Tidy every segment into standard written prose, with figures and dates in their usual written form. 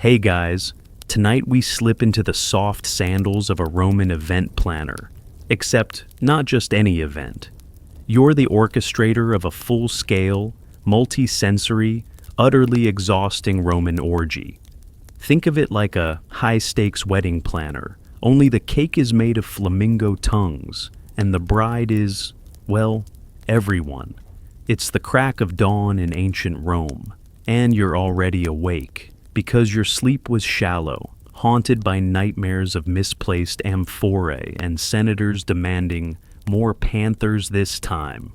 Hey guys, tonight we slip into the soft sandals of a Roman event planner. Except not just any event. You're the orchestrator of a full-scale, multi-sensory, utterly exhausting Roman orgy. Think of it like a high-stakes wedding planner, only the cake is made of flamingo tongues, and the bride is, well, everyone. It's the crack of dawn in ancient Rome, and you're already awake, because your sleep was shallow, haunted by nightmares of misplaced amphorae and senators demanding more panthers this time.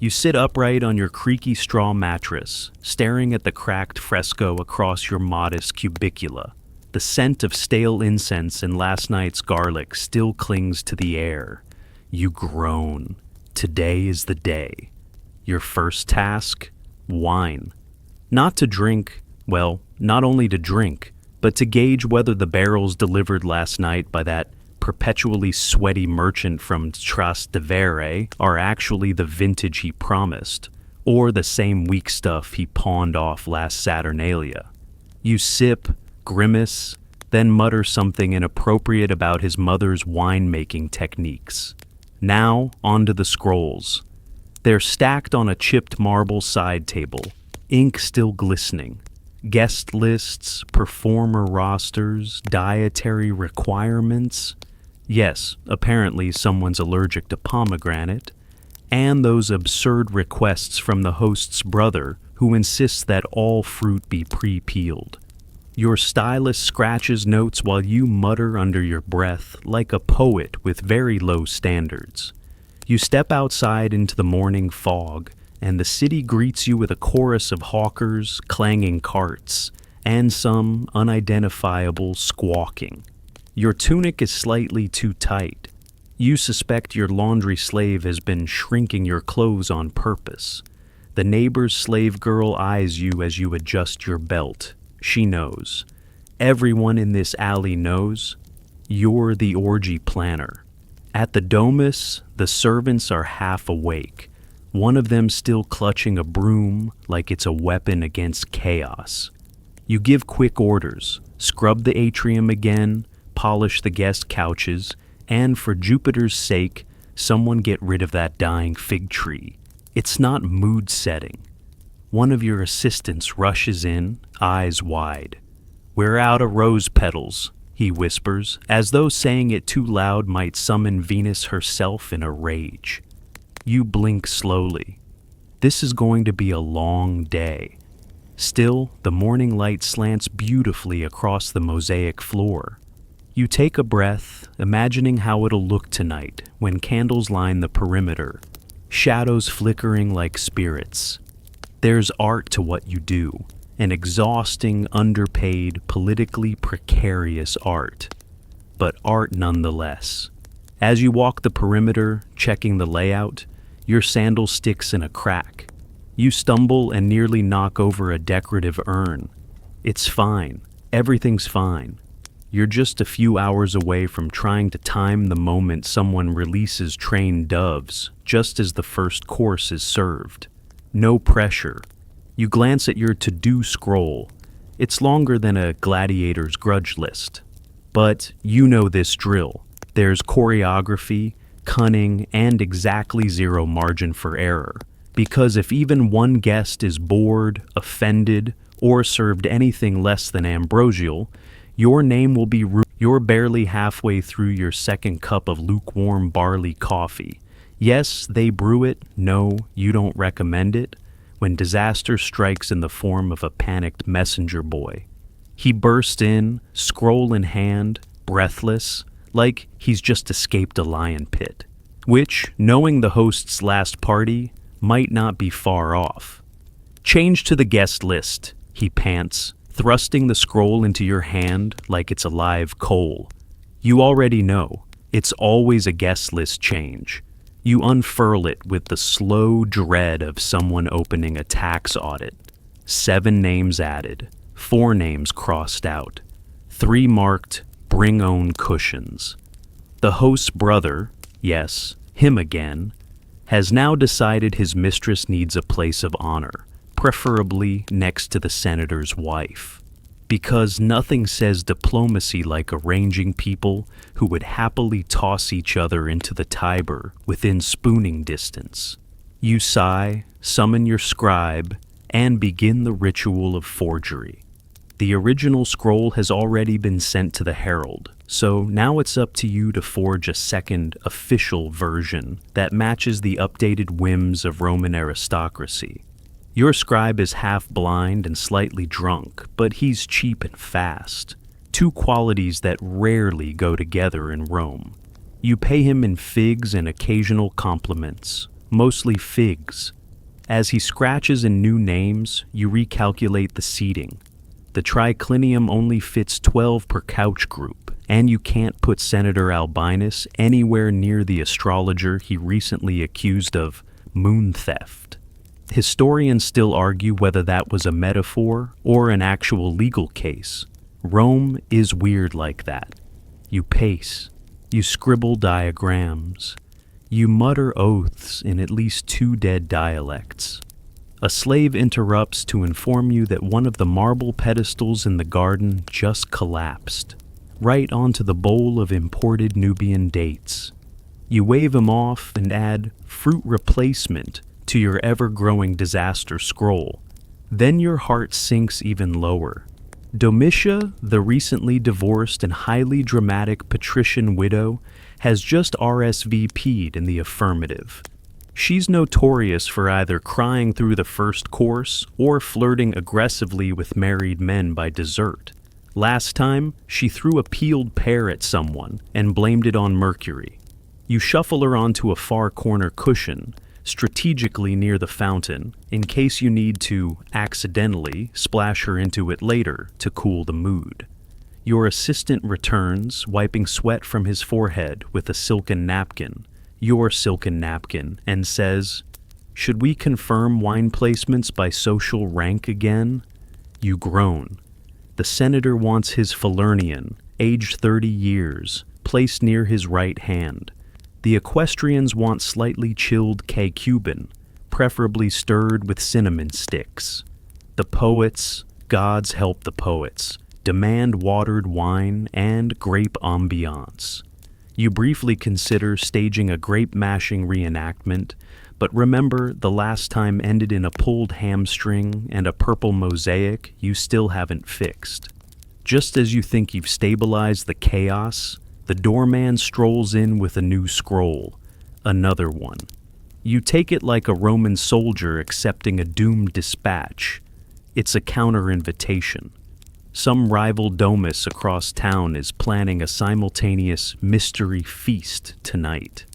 You sit upright on your creaky straw mattress, staring at the cracked fresco across your modest cubicula. The scent of stale incense and last night's garlic still clings to the air. You groan. Today is the day. Your first task? Wine. Not to drink, well, not only to drink, but to gauge whether the barrels delivered last night by that perpetually sweaty merchant from Trastevere are actually the vintage he promised, or the same weak stuff he pawned off last Saturnalia. You sip, grimace, then mutter something inappropriate about his mother's wine-making techniques. Now, onto the scrolls. They're stacked on a chipped marble side table, ink still glistening. Guest lists, performer rosters, dietary requirements. Yes, apparently someone's allergic to pomegranate. And those absurd requests from the host's brother who insists that all fruit be pre-peeled. Your stylist scratches notes while you mutter under your breath like a poet with very low standards. You step outside into the morning fog, and the city greets you with a chorus of hawkers, clanging carts, and some unidentifiable squawking. Your tunic is slightly too tight. You suspect your laundry slave has been shrinking your clothes on purpose. The neighbor's slave girl eyes you as you adjust your belt. She knows. Everyone in this alley knows. You're the orgy planner. At the Domus, the servants are half awake. One of them still clutching a broom like it's a weapon against chaos. You give quick orders, scrub the atrium again, polish the guest couches, and for Jupiter's sake, someone get rid of that dying fig tree. It's not mood setting. One of your assistants rushes in, eyes wide. "We're out of rose petals," he whispers, as though saying it too loud might summon Venus herself in a rage. You blink slowly. This is going to be a long day. Still, the morning light slants beautifully across the mosaic floor. You take a breath, imagining how it'll look tonight when candles line the perimeter, shadows flickering like spirits. There's art to what you do, an exhausting, underpaid, politically precarious art. But art nonetheless. As you walk the perimeter, checking the layout, your sandal sticks in a crack. You stumble and nearly knock over a decorative urn. It's fine. Everything's fine. You're just a few hours away from trying to time the moment someone releases trained doves, just as the first course is served. No pressure. You glance at your to-do scroll. It's longer than a gladiator's grudge list. But you know this drill. There's choreography, cunning, and exactly zero margin for error. Because if even one guest is bored, offended, or served anything less than ambrosial, your name will be ruined. You're barely halfway through your second cup of lukewarm barley coffee. Yes, they brew it. No, you don't recommend it. When disaster strikes in the form of a panicked messenger boy. He bursts in, scroll in hand, breathless, like he's just escaped a lion pit, which, knowing the host's last party, might not be far off. "Change to the guest list," he pants, thrusting the scroll into your hand like it's a live coal. You already know, it's always a guest list change. You unfurl it with the slow dread of someone opening a tax audit. 7 names added, 4 names crossed out, 3 marked "Bring own cushions." The host's brother, yes, him again, has now decided his mistress needs a place of honor, preferably next to the senator's wife. Because nothing says diplomacy like arranging people who would happily toss each other into the Tiber within spooning distance. You sigh, summon your scribe, and begin the ritual of forgery. The original scroll has already been sent to the Herald, so now it's up to you to forge a second, official version that matches the updated whims of Roman aristocracy. Your scribe is half blind and slightly drunk, but he's cheap and fast, two qualities that rarely go together in Rome. You pay him in figs and occasional compliments, mostly figs. As he scratches in new names, you recalculate the seating. The triclinium only fits 12 per couch group, and you can't put Senator Albinus anywhere near the astrologer he recently accused of moon theft. Historians still argue whether that was a metaphor or an actual legal case. Rome is weird like that. You pace. You scribble diagrams. You mutter oaths in at least 2 dead dialects. A slave interrupts to inform you that one of the marble pedestals in the garden just collapsed, right onto the bowl of imported Nubian dates. You wave him off and add fruit replacement to your ever-growing disaster scroll. Then your heart sinks even lower. Domitia, the recently divorced and highly dramatic patrician widow, has just RSVP'd in the affirmative. She's notorious for either crying through the first course or flirting aggressively with married men by dessert. Last time, she threw a peeled pear at someone and blamed it on Mercury. You shuffle her onto a far corner cushion, strategically near the fountain, in case you need to, accidentally, splash her into it later to cool the mood. Your assistant returns, wiping sweat from his forehead with a silken napkin, your silken napkin, and says, "Should we confirm wine placements by social rank again?" You groan. The senator wants his Falernian, aged 30 years, placed near his right hand. The equestrians want slightly chilled K-Cuban, preferably stirred with cinnamon sticks. The poets, gods help the poets, demand watered wine and grape ambiance. You briefly consider staging a grape-mashing reenactment, but remember the last time ended in a pulled hamstring and a purple mosaic you still haven't fixed. Just as you think you've stabilized the chaos, the doorman strolls in with a new scroll, another one. You take it like a Roman soldier accepting a doomed dispatch. It's a counter-invitation. Some rival Domus across town is planning a simultaneous mystery feast tonight.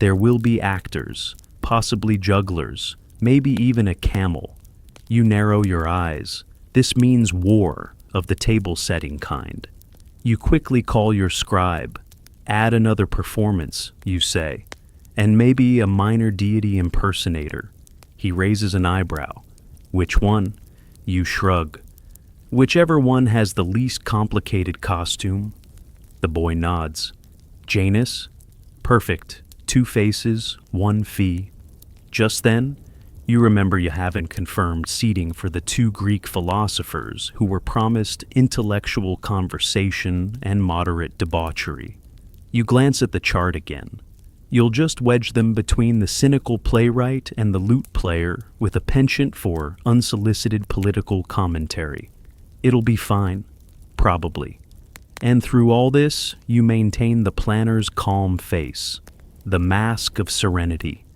There will be actors, possibly jugglers, maybe even a camel. You narrow your eyes. This means war, of the table-setting kind. You quickly call your scribe. Add another performance, you say, and maybe a minor deity impersonator. He raises an eyebrow. Which one? You shrug. Whichever one has the least complicated costume. The boy nods. Janus? Perfect. 2 faces, 1 fee. Just then, you remember you haven't confirmed seating for the 2 Greek philosophers who were promised intellectual conversation and moderate debauchery. You glance at the chart again. You'll just wedge them between the cynical playwright and the lute player with a penchant for unsolicited political commentary. It'll be fine, probably. And through all this, you maintain the planner's calm face, the mask of serenity,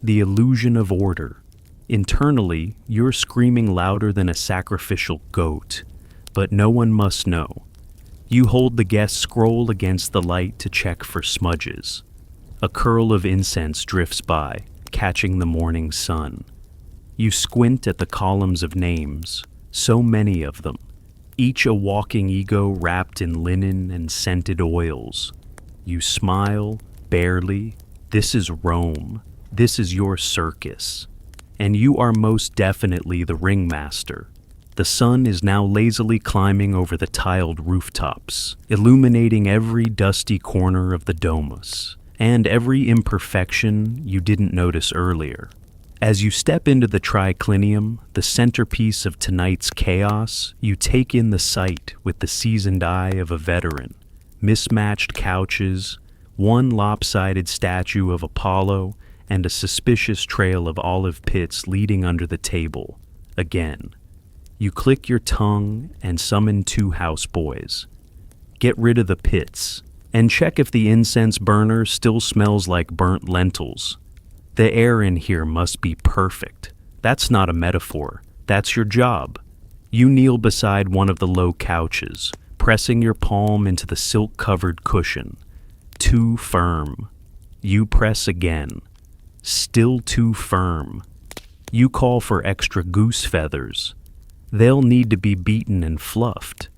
the illusion of order. Internally, you're screaming louder than a sacrificial goat, but no one must know. You hold the guest scroll against the light to check for smudges. A curl of incense drifts by, catching the morning sun. You squint at the columns of names, so many of them, each a walking ego wrapped in linen and scented oils. You smile, barely. This is Rome. This is your circus. And you are most definitely the ringmaster. The sun is now lazily climbing over the tiled rooftops, illuminating every dusty corner of the Domus, and every imperfection you didn't notice earlier. As you step into the triclinium, the centerpiece of tonight's chaos, you take in the sight with the seasoned eye of a veteran. Mismatched couches, one lopsided statue of Apollo, and a suspicious trail of olive pits leading under the table. Again. You click your tongue and summon 2 houseboys. Get rid of the pits, and check if the incense burner still smells like burnt lentils. The air in here must be perfect. That's not a metaphor. That's your job. You kneel beside one of the low couches, pressing your palm into the silk-covered cushion. Too firm. You press again. Still too firm. You call for extra goose feathers. They'll need to be beaten and fluffed.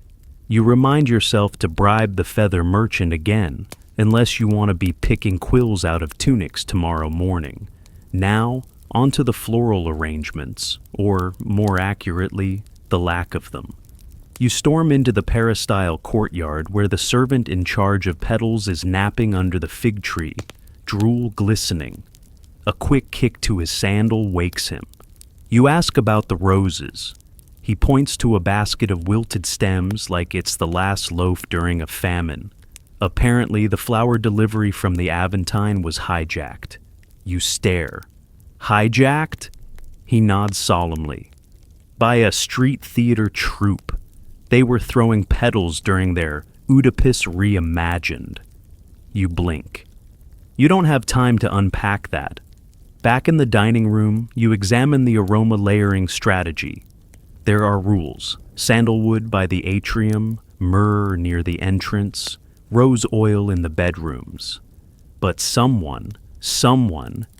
You remind yourself to bribe the feather merchant again, unless you want to be picking quills out of Tunics tomorrow morning. Now, onto the floral arrangements, or more accurately, the lack of them. You storm into the peristyle courtyard where the servant in charge of petals is napping under the fig tree, drool glistening. A quick kick to his sandal wakes him. You ask about the roses. He points to a basket of wilted stems like it's the last loaf during a famine. Apparently, the flower delivery from the Aventine was hijacked. You stare. Hijacked? He nods solemnly. By a street theater troupe. They were throwing petals during their Oedipus reimagined. You blink. You don't have time to unpack that. Back in the dining room, you examine the aroma layering strategy. There are rules. Sandalwood by the atrium, myrrh near the entrance, rose oil in the bedrooms. But someone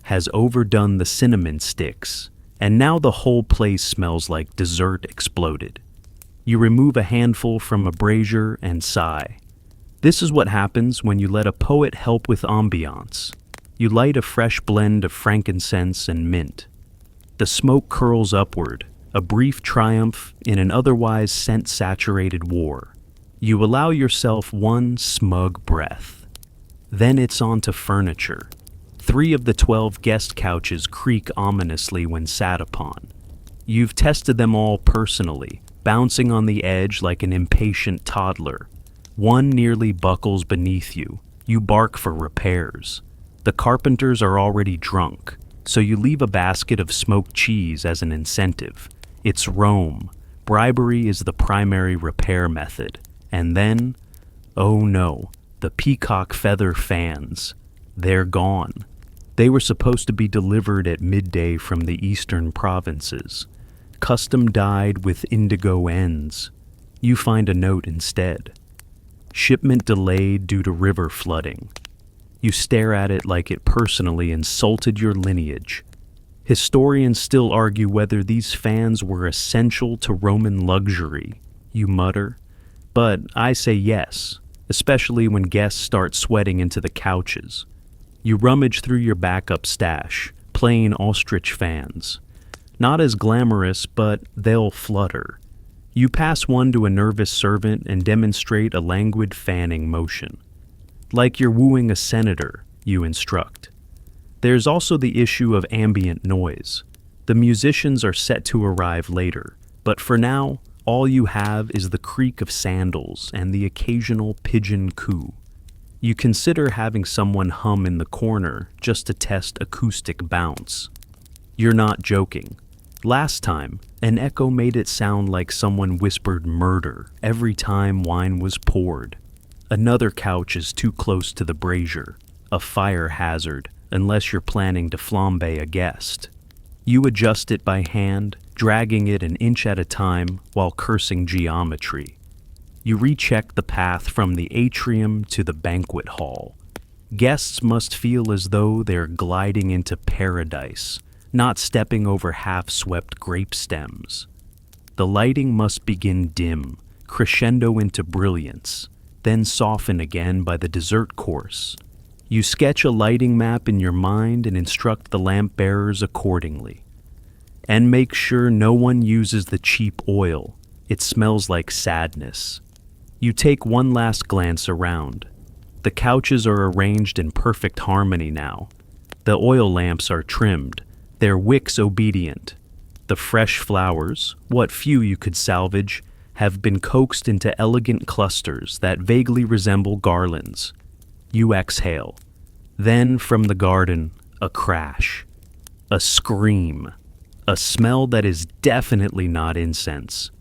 has overdone the cinnamon sticks, and now the whole place smells like dessert exploded. You remove a handful from a brazier and sigh. This is what happens when you let a poet help with ambiance. You light a fresh blend of frankincense and mint. The smoke curls upward, a brief triumph in an otherwise scent-saturated war. You allow yourself one smug breath. Then it's on to furniture. 3 of the 12 guest couches creak ominously when sat upon. You've tested them all personally, bouncing on the edge like an impatient toddler. One nearly buckles beneath you. You bark for repairs. The carpenters are already drunk, so you leave a basket of smoked cheese as an incentive. It's Rome. Bribery is the primary repair method. And then, oh no, the peacock feather fans. They're gone. They were supposed to be delivered at midday from the eastern provinces. Custom dyed with indigo ends. You find a note instead. Shipment delayed due to river flooding. You stare at it like it personally insulted your lineage. Historians still argue whether these fans were essential to Roman luxury, you mutter. But I say yes, especially when guests start sweating into the couches. You rummage through your backup stash, plain ostrich fans. Not as glamorous, but they'll flutter. You pass one to a nervous servant and demonstrate a languid fanning motion. Like you're wooing a senator, you instruct. There's also the issue of ambient noise. The musicians are set to arrive later, but for now, all you have is the creak of sandals and the occasional pigeon coo. You consider having someone hum in the corner just to test acoustic bounce. You're not joking. Last time, an echo made it sound like someone whispered murder every time wine was poured. Another couch is too close to the brazier, a fire hazard, unless you're planning to flambe a guest. You adjust it by hand, dragging it an inch at a time while cursing geometry. You recheck the path from the atrium to the banquet hall. Guests must feel as though they're gliding into paradise, not stepping over half-swept grape stems. The lighting must begin dim, crescendo into brilliance, then soften again by the dessert course. You sketch a lighting map in your mind and instruct the lamp bearers accordingly. And make sure no one uses the cheap oil. It smells like sadness. You take one last glance around. The couches are arranged in perfect harmony now. The oil lamps are trimmed. their wicks obedient. The fresh flowers, what few you could salvage, have been coaxed into elegant clusters that vaguely resemble garlands. You exhale. Then from the garden, a crash. A scream. A smell that is definitely not incense.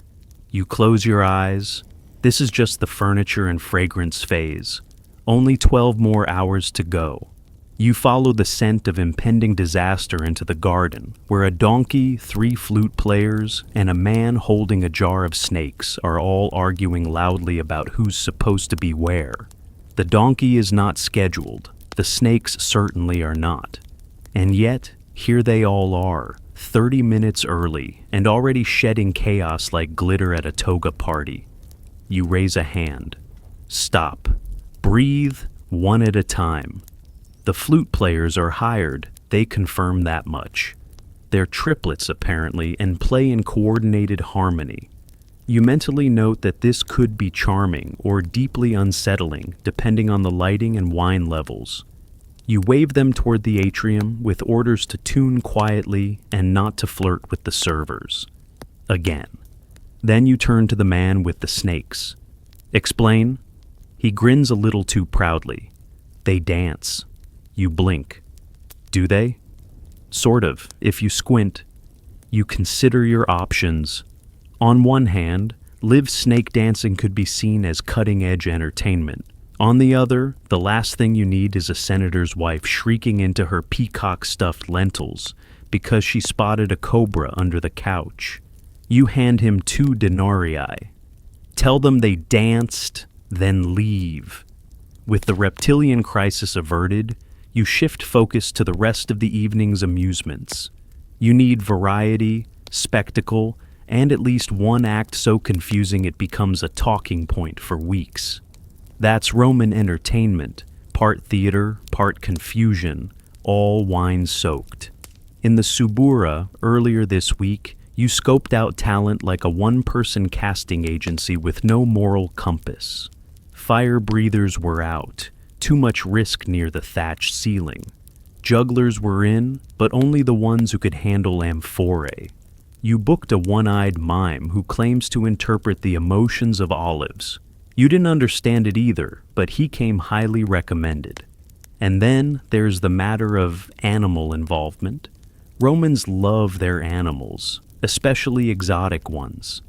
You close your eyes. This is just the furniture and fragrance phase. Only 12 more hours to go. You follow the scent of impending disaster into the garden, where a donkey, 3 flute players, and a man holding a jar of snakes are all arguing loudly about who's supposed to be where. The donkey is not scheduled. The snakes certainly are not. And yet, here they all are, 30 minutes early, and already shedding chaos like glitter at a toga party. You raise a hand. Stop. Breathe, one at a time. The flute players are hired, they confirm that much. They're triplets apparently, and play in coordinated harmony. You mentally note that this could be charming or deeply unsettling, depending on the lighting and wine levels. You wave them toward the atrium with orders to tune quietly and not to flirt with the servers. Again. Then you turn to the man with the snakes. Explain? He grins a little too proudly. They dance. You blink. Do they? Sort of, if you squint. You consider your options. On one hand, live snake dancing could be seen as cutting-edge entertainment. On the other, the last thing you need is a senator's wife shrieking into her peacock-stuffed lentils because she spotted a cobra under the couch. You hand him 2 denarii. Tell them they danced, then leave. With the reptilian crisis averted, you shift focus to the rest of the evening's amusements. You need variety, spectacle, and at least one act so confusing it becomes a talking point for weeks. That's Roman entertainment, part theater, part confusion, all wine-soaked. In the Subura, earlier this week, you scoped out talent like a one-person casting agency with no moral compass. Fire breathers were out. Too much risk near the thatched ceiling. Jugglers were in, but only the ones who could handle amphorae. You booked a one-eyed mime who claims to interpret the emotions of olives. You didn't understand it either, but he came highly recommended. And then there's the matter of animal involvement. Romans love their animals, especially exotic ones,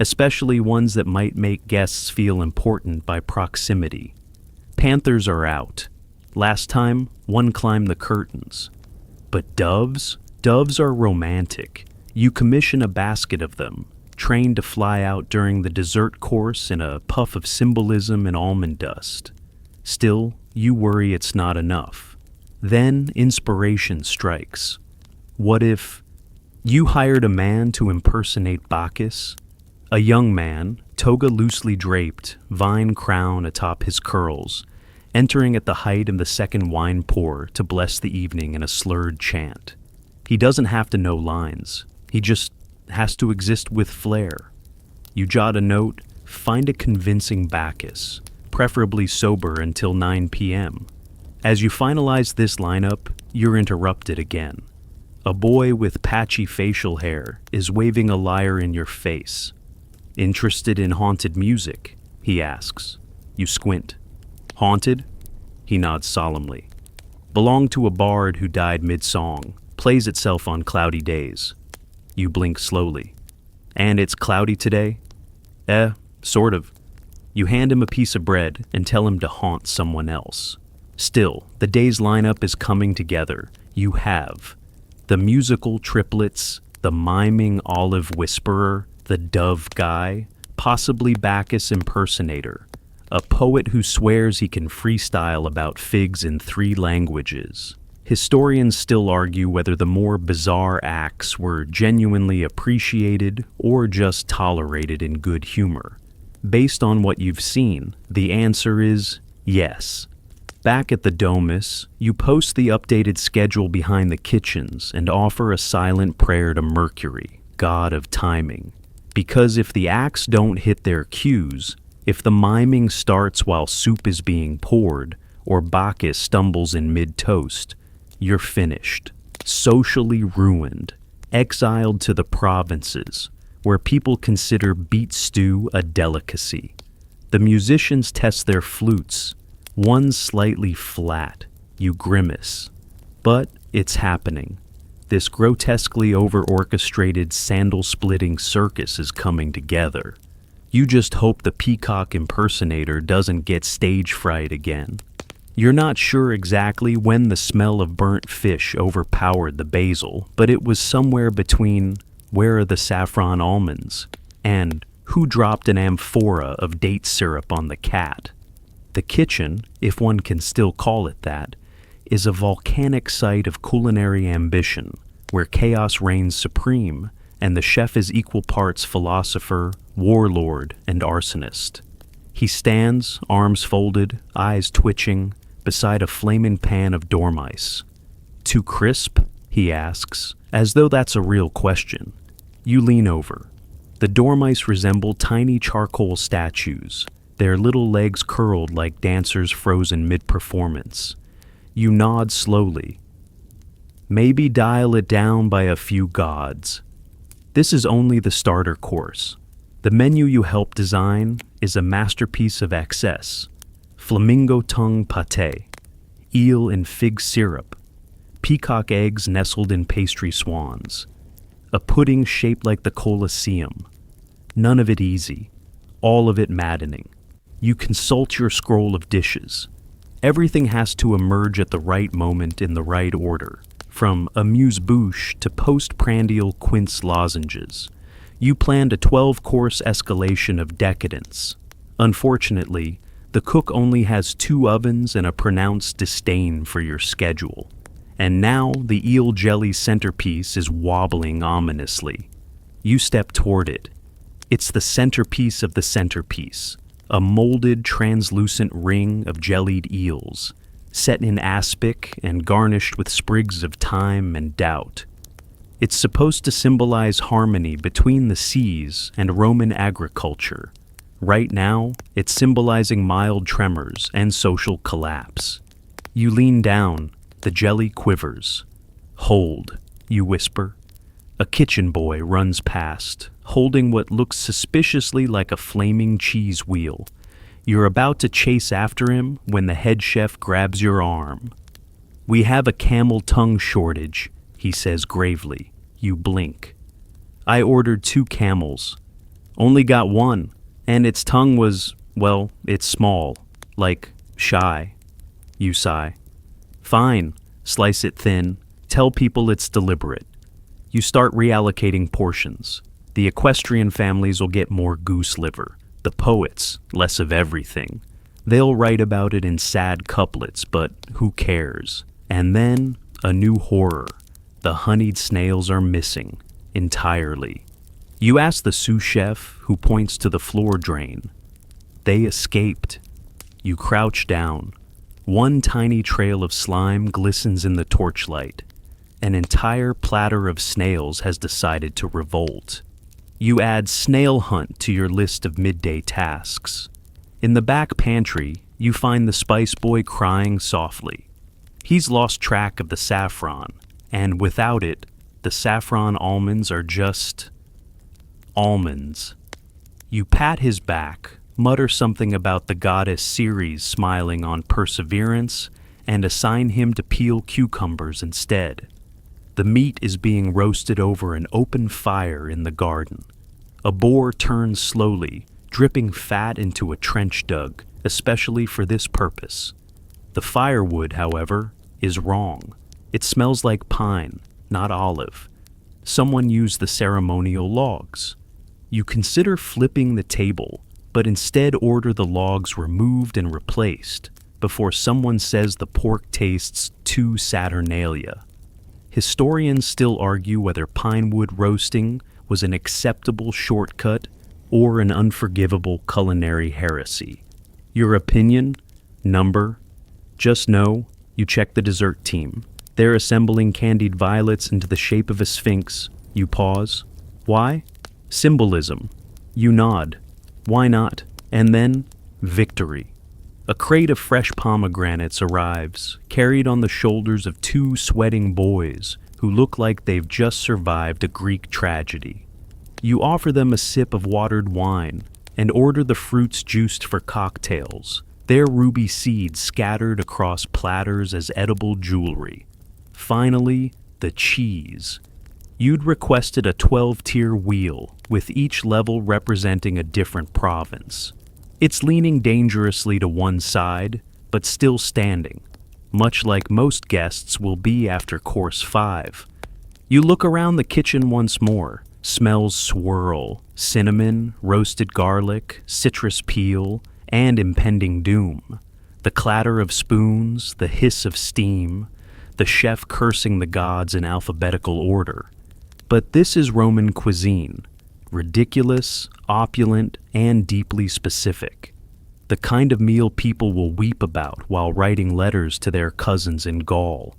especially ones that might make guests feel important by proximity. Panthers are out. Last time, one climbed the curtains. But doves? Doves are romantic. You commission a basket of them, trained to fly out during the dessert course in a puff of symbolism and almond dust. Still, you worry it's not enough. Then inspiration strikes. What if you hired a man to impersonate Bacchus? A young man, toga loosely draped, vine crown atop his curls, entering at the height of the second wine pour to bless the evening in a slurred chant. He doesn't have to know lines. He just has to exist with flair. You jot a note, find a convincing Bacchus, preferably sober until 9 p.m. As you finalize this lineup, you're interrupted again. A boy with patchy facial hair is waving a lyre in your face. Interested in haunted music? He asks. You squint. Haunted? He nods solemnly. Belonged to a bard who died mid-song. Plays itself on cloudy days. You blink slowly. And it's cloudy today? Sort of. You hand him a piece of bread and tell him to haunt someone else. Still, the day's lineup is coming together. You have the musical triplets, the miming olive whisperer, the dove guy, possibly Bacchus impersonator, a poet who swears he can freestyle about figs in 3 languages. Historians still argue whether the more bizarre acts were genuinely appreciated or just tolerated in good humor. Based on what you've seen, the answer is yes. Back at the Domus, you post the updated schedule behind the kitchens and offer a silent prayer to Mercury, god of timing. Because if the acts don't hit their cues, if the miming starts while soup is being poured, or Bacchus stumbles in mid-toast, you're finished. socially ruined, exiled to the provinces, where people consider beet stew a delicacy. The musicians test their flutes, one slightly flat. You grimace. But it's happening. This grotesquely over-orchestrated sandal-splitting circus is coming together. You just hope the peacock impersonator doesn't get stage fright again. You're not sure exactly when the smell of burnt fish overpowered the basil, but it was somewhere between "Where are the saffron almonds?" and "Who dropped an amphora of date syrup on the cat?" The kitchen, if one can still call it that, is a volcanic site of culinary ambition, where chaos reigns supreme and the chef is equal parts philosopher, warlord, and arsonist. He stands, arms folded, eyes twitching, beside a flaming pan of dormice. "Too crisp?" he asks, as though that's a real question. You lean over. The dormice resemble tiny charcoal statues, their little legs curled like dancers frozen mid-performance. You nod slowly. Maybe dial it down by a few gods. This is only the starter course. The menu you helped design is a masterpiece of excess. Flamingo tongue pâté, eel in fig syrup, peacock eggs nestled in pastry swans, a pudding shaped like the Colosseum. None of it easy, all of it maddening. You consult your scroll of dishes. Everything has to emerge at the right moment in the right order, from amuse-bouche to postprandial quince lozenges. You planned a 12-course escalation of decadence. Unfortunately, the cook only has 2 ovens and a pronounced disdain for your schedule. And now the eel jelly centerpiece is wobbling ominously. You step toward it. It's the centerpiece of the centerpiece, a molded, translucent ring of jellied eels, set in aspic and garnished with sprigs of thyme and doubt. It's supposed to symbolize harmony between the seas and Roman agriculture. Right now, it's symbolizing mild tremors and social collapse. You lean down, the jelly quivers. "Hold," you whisper. A kitchen boy runs past, holding what looks suspiciously like a flaming cheese wheel. You're about to chase after him when the head chef grabs your arm. "We have a camel tongue shortage," he says gravely. You blink. "I ordered 2 camels. Only got 1, and its tongue was, well, it's small, like shy." You sigh. "Fine, slice it thin. Tell people it's deliberate." You start reallocating portions. The equestrian families will get more goose liver. The poets, less of everything. They'll write about it in sad couplets, but who cares? And then, a new horror. The honeyed snails are missing, entirely. You ask the sous chef, who points to the floor drain. They escaped. You crouch down. One tiny trail of slime glistens in the torchlight. An entire platter of snails has decided to revolt. You add snail hunt to your list of midday tasks. In the back pantry, you find the Spice Boy crying softly. He's lost track of the saffron, and without it, the saffron almonds are just almonds. You pat his back, mutter something about the goddess Ceres smiling on perseverance, and assign him to peel cucumbers instead. The meat is being roasted over an open fire in the garden. A boar turns slowly, dripping fat into a trench dug, especially for this purpose. The firewood, however, is wrong. It smells like pine, not olive. Someone used the ceremonial logs. You consider flipping the table, but instead order the logs removed and replaced before someone says the pork tastes too Saturnalia. Historians still argue whether pine wood roasting was an acceptable shortcut or an unforgivable culinary heresy. Your opinion? Number? Just know, you check the dessert team. They're assembling candied violets into the shape of a sphinx. You pause. Why? Symbolism. You nod. Why not? And then, victory. A crate of fresh pomegranates arrives, carried on the shoulders of 2 sweating boys who look like they've just survived a Greek tragedy. You offer them a sip of watered wine and order the fruits juiced for cocktails, their ruby seeds scattered across platters as edible jewelry. Finally, the cheese. You'd requested a 12-tier wheel, with each level representing a different province. It's leaning dangerously to one side, but still standing, much like most guests will be after course 5. You look around the kitchen once more. Smells swirl: cinnamon, roasted garlic, citrus peel, and impending doom. The clatter of spoons, the hiss of steam, the chef cursing the gods in alphabetical order. But this is Roman cuisine, ridiculous, opulent, and deeply specific. The kind of meal people will weep about while writing letters to their cousins in Gaul.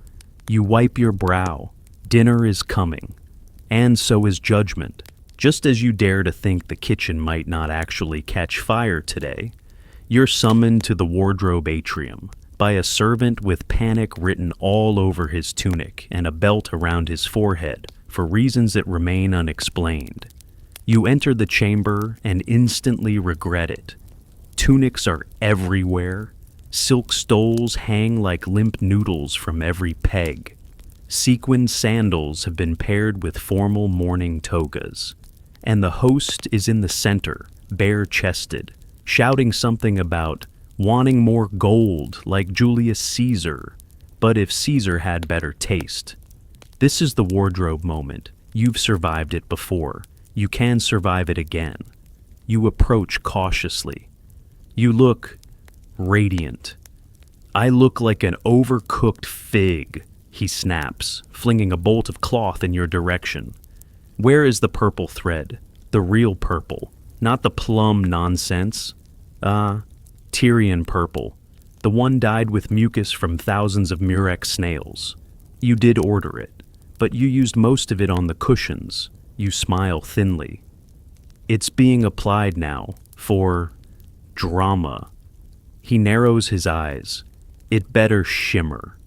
You wipe your brow. Dinner is coming. And so is judgment. Just as you dare to think the kitchen might not actually catch fire today, you're summoned to the wardrobe atrium by a servant with panic written all over his tunic and a belt around his forehead for reasons that remain unexplained. You enter the chamber and instantly regret it. Tunics are everywhere. Silk stoles hang like limp noodles from every peg. Sequined sandals have been paired with formal mourning togas. And the host is in the center, bare-chested, shouting something about wanting more gold like Julius Caesar, but if Caesar had better taste. This is the wardrobe moment. You've survived it before. You can survive it again. You approach cautiously. You look radiant. I look like an overcooked fig, he snaps, flinging a bolt of cloth in your direction. Where is the purple thread? The real purple, not the plum nonsense. Tyrian purple, the one dyed with mucus from thousands of murex snails. You did order it, but you used most of it on the cushions. You smile thinly. It's being applied now, for drama. He narrows his eyes. It better shimmer.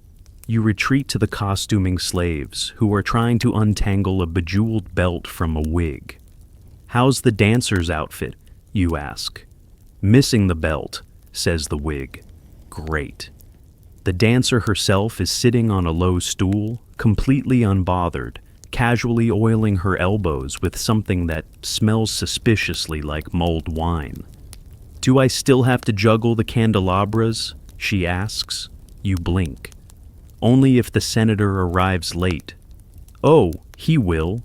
You retreat to the costuming slaves, who are trying to untangle a bejeweled belt from a wig. How's the dancer's outfit? You ask. Missing the belt, says the wig. Great. The dancer herself is sitting on a low stool, completely unbothered, casually oiling her elbows with something that smells suspiciously like mulled wine. Do I still have to juggle the candelabras? She asks. You blink. Only if the senator arrives late. Oh, he will.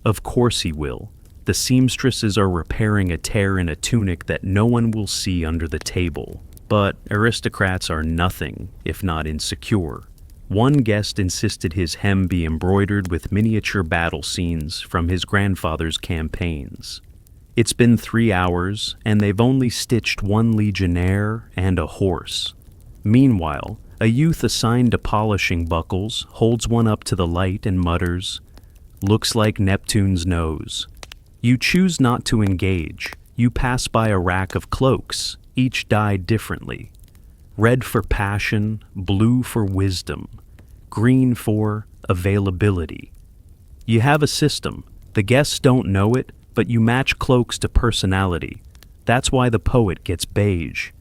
Of course he will. The seamstresses are repairing a tear in a tunic that no one will see under the table. But aristocrats are nothing if not insecure. One guest insisted his hem be embroidered with miniature battle scenes from his grandfather's campaigns. It's been 3 hours, and they've only stitched 1 legionnaire and a horse. Meanwhile, a youth assigned to polishing buckles holds one up to the light and mutters, "Looks like Neptune's nose." You choose not to engage. You pass by a rack of cloaks, each dyed differently. Red for passion, blue for wisdom, green for availability. You have a system. The guests don't know it, but you match cloaks to personality. That's why the poet gets beige.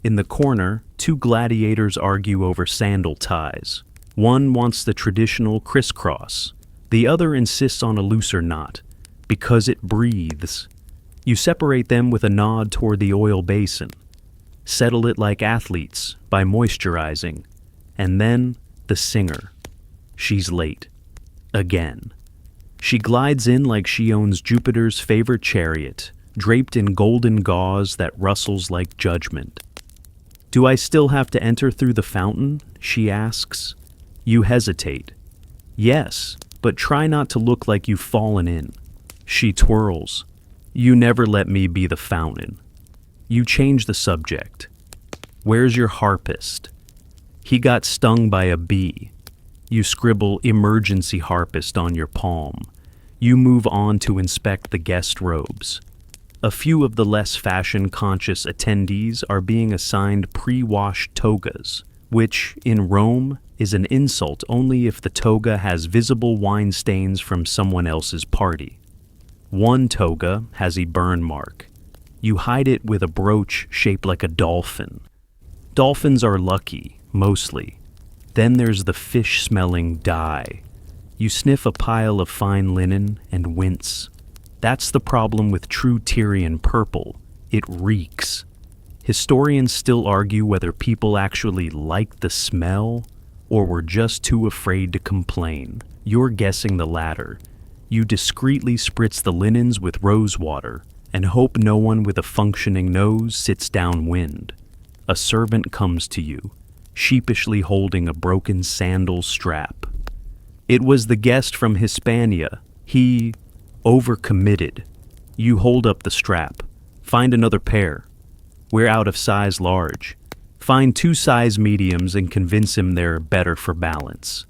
In the corner, 2 gladiators argue over sandal ties. One wants the traditional crisscross. The other insists on a looser knot, because it breathes. You separate them with a nod toward the oil basin. Settle it like athletes, by moisturizing. And then, the singer. She's late. Again. She glides in like she owns Jupiter's favorite chariot, draped in golden gauze that rustles like judgment. Do I still have to enter through the fountain? She asks. You hesitate. Yes, but try not to look like you've fallen in. She twirls. You never let me be the fountain. You change the subject. Where's your harpist? He got stung by a bee. You scribble emergency harpist on your palm. You move on to inspect the guest robes. A few of the less fashion-conscious attendees are being assigned pre-washed togas, which, in Rome, is an insult only if the toga has visible wine stains from someone else's party. One toga has a burn mark. You hide it with a brooch shaped like a dolphin. Dolphins are lucky, mostly. Then there's the fish-smelling dye. You sniff a pile of fine linen and wince. That's the problem with true Tyrian purple. It reeks. Historians still argue whether people actually liked the smell or were just too afraid to complain. You're guessing the latter. You discreetly spritz the linens with rose water and hope no one with a functioning nose sits downwind. A servant comes to you, sheepishly holding a broken sandal strap. It was the guest from Hispania. He overcommitted. You hold up the strap. Find another pair. We're out of size large. Find 2 size mediums and convince him they're better for balance.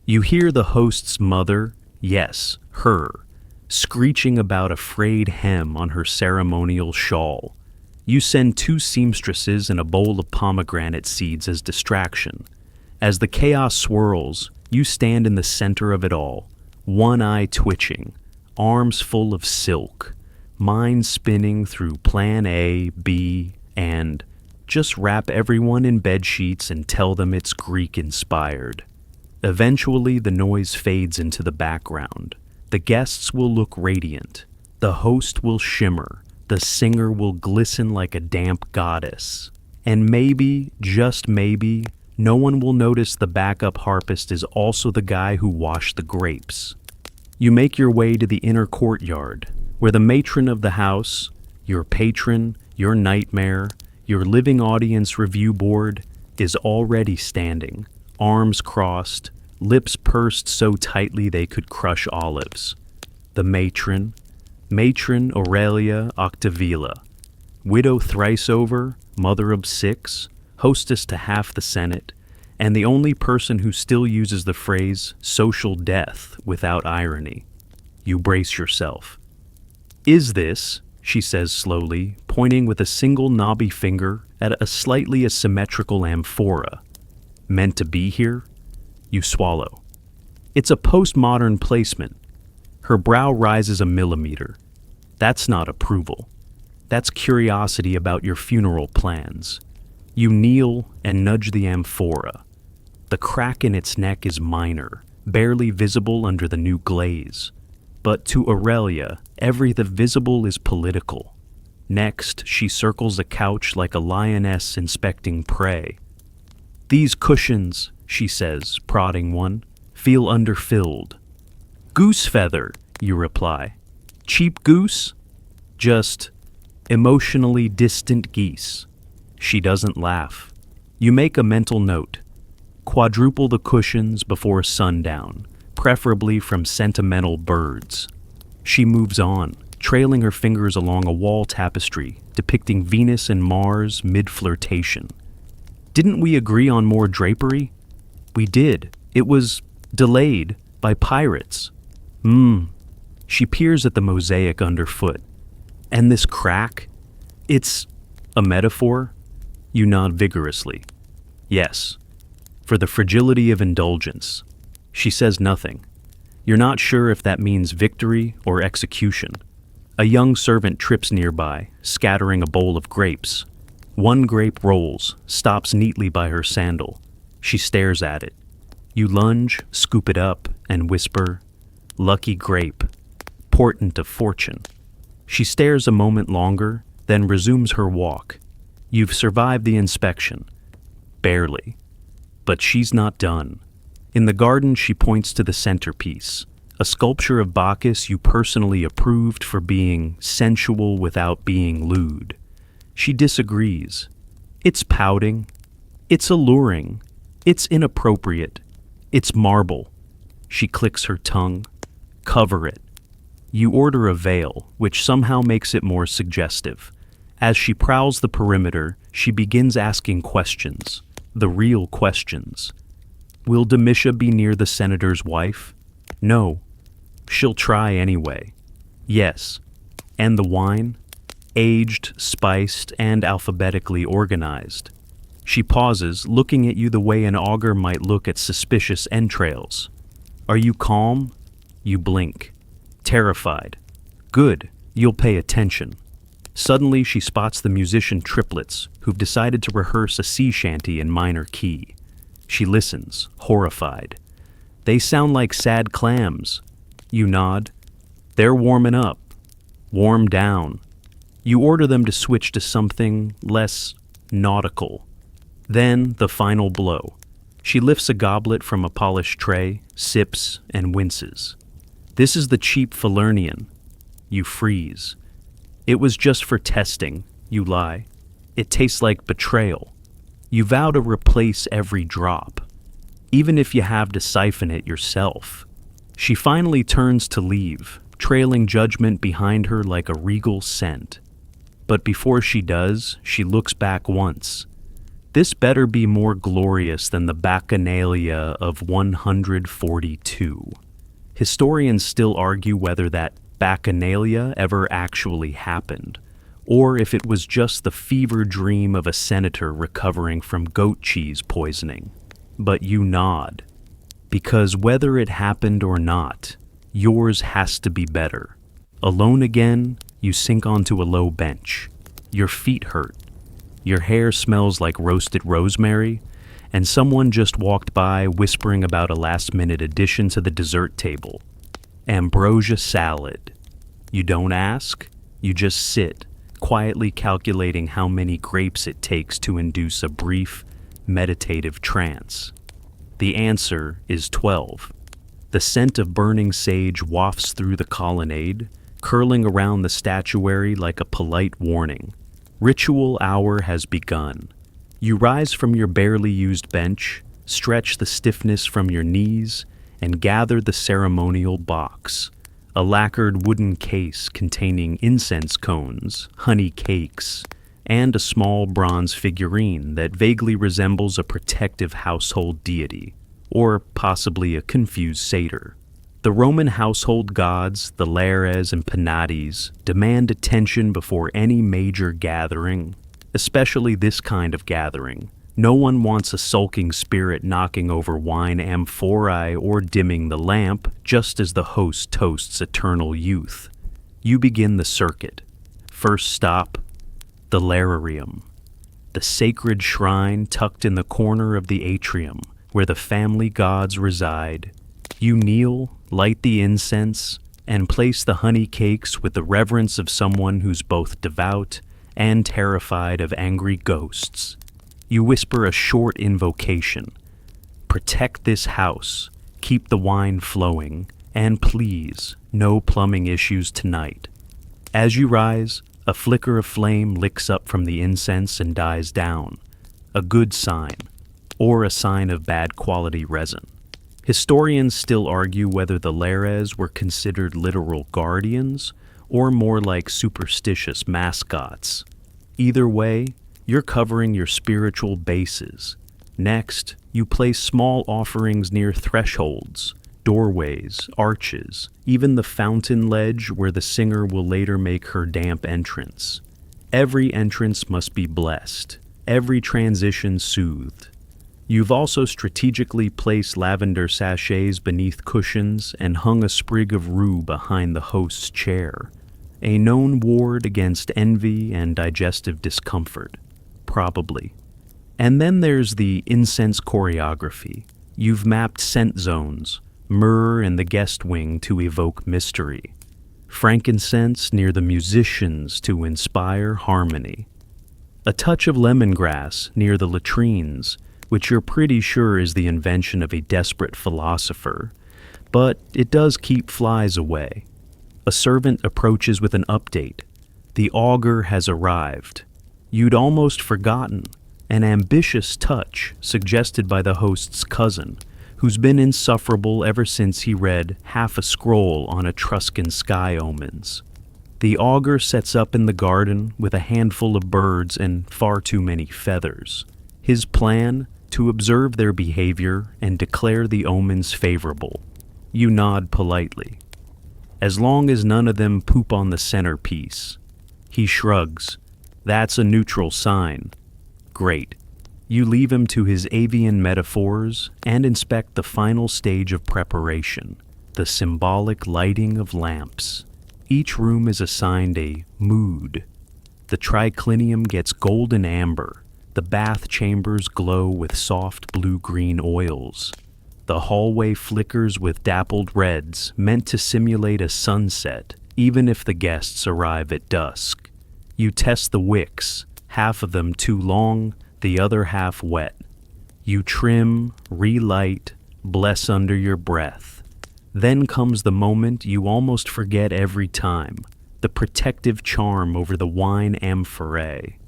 You hear the host's mother, yes, her, screeching about a frayed hem on her ceremonial shawl. You send 2 seamstresses and a bowl of pomegranate seeds as distraction. As the chaos swirls, you stand in the center of it all, one eye twitching, arms full of silk, mind spinning through plan A, B, and just wrap everyone in bed sheets and tell them it's Greek-inspired. Eventually, the noise fades into the background. The guests will look radiant. The host will shimmer. The singer will glisten like a damp goddess. And maybe, just maybe, no one will notice the backup harpist is also the guy who washed the grapes. You make your way to the inner courtyard, where the matron of the house, your patron, your nightmare, your living audience review board, is already standing, arms crossed, lips pursed so tightly they could crush olives. The matron Aurelia Octavilla, widow thrice over, mother of 6, hostess to half the Senate, and the only person who still uses the phrase social death without irony. You brace yourself. Is this, she says slowly, pointing with a single knobby finger at a slightly asymmetrical amphora, meant to be here? You swallow. It's a postmodern placement. Her brow rises a millimeter. That's not approval. That's curiosity about your funeral plans. You kneel and nudge the amphora. The crack in its neck is minor, barely visible under the new glaze. But to Aurelia, the visible is political. Next, she circles a couch like a lioness inspecting prey. These cushions, she says, prodding one, feel underfilled. Goose feather, you reply. Cheap goose? Just emotionally distant geese. She doesn't laugh. You make a mental note. Quadruple the cushions before sundown, preferably from sentimental birds. She moves on, trailing her fingers along a wall tapestry depicting Venus and Mars mid-flirtation. Didn't we agree on more drapery? We did. It was delayed by pirates. She peers at the mosaic underfoot. And this crack? It's a metaphor? You nod vigorously. Yes. For the fragility of indulgence. She says nothing. You're not sure if that means victory or execution. A young servant trips nearby, scattering a bowl of grapes. One grape rolls, stops neatly by her sandal. She stares at it. You lunge, scoop it up, and whisper, "Lucky grape, portent of fortune." She stares a moment longer, then resumes her walk. You've survived the inspection. Barely. But she's not done. In the garden, she points to the centerpiece, a sculpture of Bacchus you personally approved for being sensual without being lewd. She disagrees. It's pouting. It's alluring. It's inappropriate. It's marble. She clicks her tongue. Cover it. You order a veil, which somehow makes it more suggestive. As she prowls the perimeter, she begins asking questions. The real questions. Will Domitia be near the senator's wife? No. She'll try anyway. Yes. And the wine? Aged, spiced, and alphabetically organized. She pauses, looking at you the way an augur might look at suspicious entrails. Are you calm? You blink. Terrified. Good, you'll pay attention. Suddenly she spots the musician triplets who've decided to rehearse a sea shanty in minor key. She listens, horrified. They sound like sad clams. You nod. They're warming up. Warm down. You order them to switch to something less nautical. Then the final blow. She lifts a goblet from a polished tray, sips, and winces. This is the cheap Falernian. You freeze. It was just for testing, you lie. It tastes like betrayal. You vow to replace every drop, even if you have to siphon it yourself. She finally turns to leave, trailing judgment behind her like a regal scent. But before she does, she looks back once. This better be more glorious than the Bacchanalia of 142. Historians still argue whether that Bacchanalia ever actually happened, or if it was just the fever dream of a senator recovering from goat cheese poisoning. But you nod, because whether it happened or not, yours has to be better. Alone again, you sink onto a low bench. Your feet hurt. Your hair smells like roasted rosemary, and someone just walked by whispering about a last-minute addition to the dessert table. Ambrosia salad. You don't ask, you just sit, quietly calculating how many grapes it takes to induce a brief, meditative trance. The answer is 12. The scent of burning sage wafts through the colonnade, curling around the statuary like a polite warning. Ritual hour has begun. You rise from your barely used bench, stretch the stiffness from your knees, and gather the ceremonial box, a lacquered wooden case containing incense cones, honey cakes, and a small bronze figurine that vaguely resembles a protective household deity, or possibly a confused satyr. The Roman household gods, the Lares and Penates, demand attention before any major gathering, especially this kind of gathering. No one wants a sulking spirit knocking over wine amphorae or dimming the lamp just as the host toasts eternal youth. You begin the circuit. First stop, the lararium, the sacred shrine tucked in the corner of the atrium where the family gods reside. You kneel, light the incense, and place the honey cakes with the reverence of someone who's both devout and terrified of angry ghosts. You whisper a short invocation. Protect this house, keep the wine flowing, and please, no plumbing issues tonight. As you rise, a flicker of flame licks up from the incense and dies down, a good sign, or a sign of bad quality resin. Historians still argue whether the Lares were considered literal guardians or more like superstitious mascots. Either way, you're covering your spiritual bases. Next, you place small offerings near thresholds, doorways, arches, even the fountain ledge where the singer will later make her damp entrance. Every entrance must be blessed, every transition soothed. You've also strategically placed lavender sachets beneath cushions and hung a sprig of rue behind the host's chair, a known ward against envy and digestive discomfort, probably. And then there's the incense choreography. You've mapped scent zones, myrrh in the guest wing to evoke mystery, frankincense near the musicians to inspire harmony, a touch of lemongrass near the latrines, which you're pretty sure is the invention of a desperate philosopher, but it does keep flies away. A servant approaches with an update. The augur has arrived. You'd almost forgotten, an ambitious touch suggested by the host's cousin, who's been insufferable ever since he read half a scroll on Etruscan sky omens. The augur sets up in the garden with a handful of birds and far too many feathers. His plan? To observe their behavior and declare the omens favorable. You nod politely. As long as none of them poop on the centerpiece. He shrugs. That's a neutral sign. Great. You leave him to his avian metaphors and inspect the final stage of preparation, the symbolic lighting of lamps. Each room is assigned a mood. The triclinium gets golden amber. The bath chambers glow with soft blue-green oils. The hallway flickers with dappled reds, meant to simulate a sunset, even if the guests arrive at dusk. You test the wicks, half of them too long, the other half wet. You trim, relight, bless under your breath. Then comes the moment you almost forget every time, the protective charm over the wine amphorae.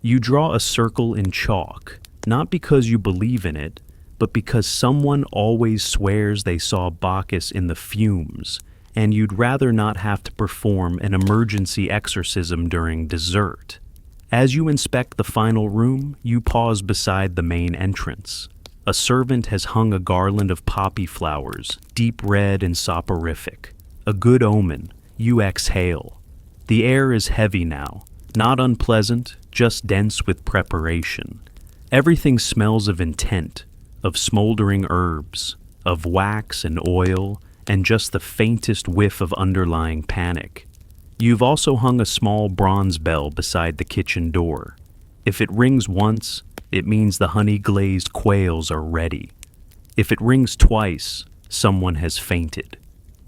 You draw a circle in chalk, not because you believe in it, but because someone always swears they saw Bacchus in the fumes, and you'd rather not have to perform an emergency exorcism during dessert. As you inspect the final room, you pause beside the main entrance. A servant has hung a garland of poppy flowers, deep red and soporific. A good omen. You exhale. The air is heavy now, not unpleasant, just dense with preparation. Everything smells of intent, of smoldering herbs, of wax and oil, and just the faintest whiff of underlying panic. You've also hung a small bronze bell beside the kitchen door. If it rings once, it means the honey-glazed quails are ready. If it rings twice, someone has fainted.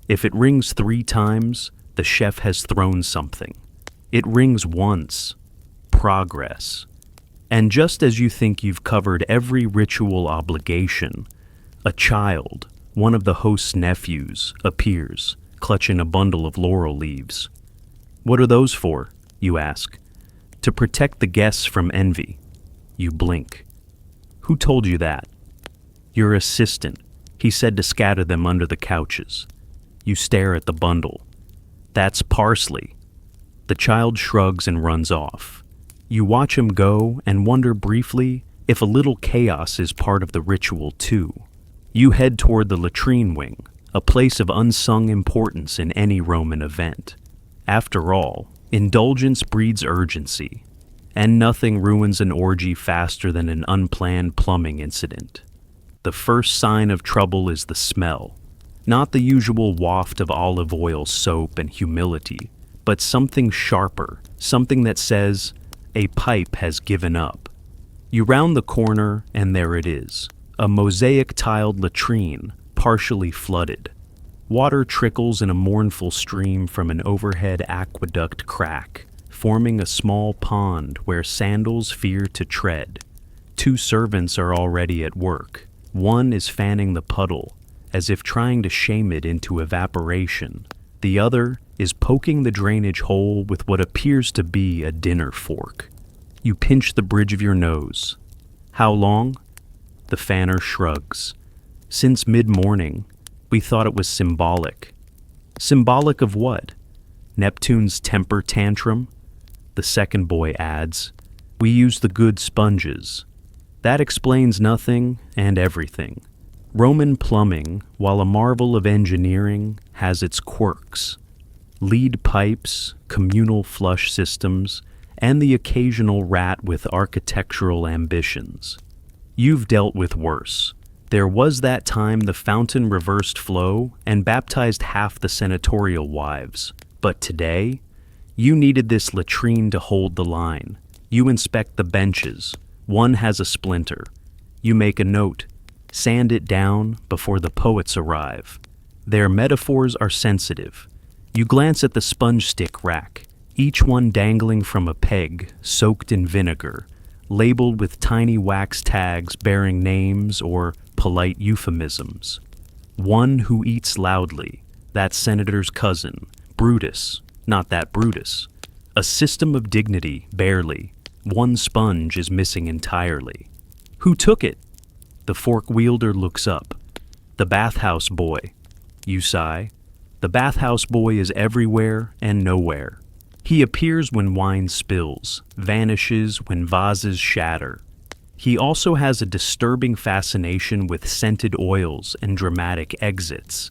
If it rings 3 times, the chef has thrown something. It rings once. Progress. And just as you think you've covered every ritual obligation, a child, one of the host's nephews, appears, clutching a bundle of laurel leaves. "What are those for?" you ask. "To protect the guests from envy." You blink. "Who told you that?" "Your assistant. He said to scatter them under the couches." You stare at the bundle. "That's parsley." The child shrugs and runs off. You watch him go and wonder briefly if a little chaos is part of the ritual too. You head toward the latrine wing, a place of unsung importance in any Roman event. After all, indulgence breeds urgency, and nothing ruins an orgy faster than an unplanned plumbing incident. The first sign of trouble is the smell, not the usual waft of olive oil, soap, and humility, but something sharper, something that says, a pipe has given up. You round the corner, and there it is, a mosaic-tiled latrine, partially flooded. Water trickles in a mournful stream from an overhead aqueduct crack, forming a small pond where sandals fear to tread. 2 servants are already at work. One is fanning the puddle, as if trying to shame it into evaporation. The other is poking the drainage hole with what appears to be a dinner fork. You pinch the bridge of your nose. "How long?" The fanner shrugs. "Since mid-morning. We thought it was symbolic." "Symbolic of what?" "Neptune's temper tantrum?" The second boy adds, "We use the good sponges." That explains nothing and everything. Roman plumbing, while a marvel of engineering, has its quirks. Lead pipes, communal flush systems, and the occasional rat with architectural ambitions. You've dealt with worse. There was that time the fountain reversed flow and baptized half the senatorial wives. But today, you needed this latrine to hold the line. You inspect the benches. One has a splinter. You make a note. Sand it down before the poets arrive. Their metaphors are sensitive. You glance at the sponge stick rack, each one dangling from a peg, soaked in vinegar, labeled with tiny wax tags bearing names or polite euphemisms. One who eats loudly, that senator's cousin, Brutus, not that Brutus. A system of dignity, barely. One sponge is missing entirely. Who took it? The fork wielder looks up. The bathhouse boy. You sigh. The bathhouse boy is everywhere and nowhere. He appears when wine spills, vanishes when vases shatter. He also has a disturbing fascination with scented oils and dramatic exits.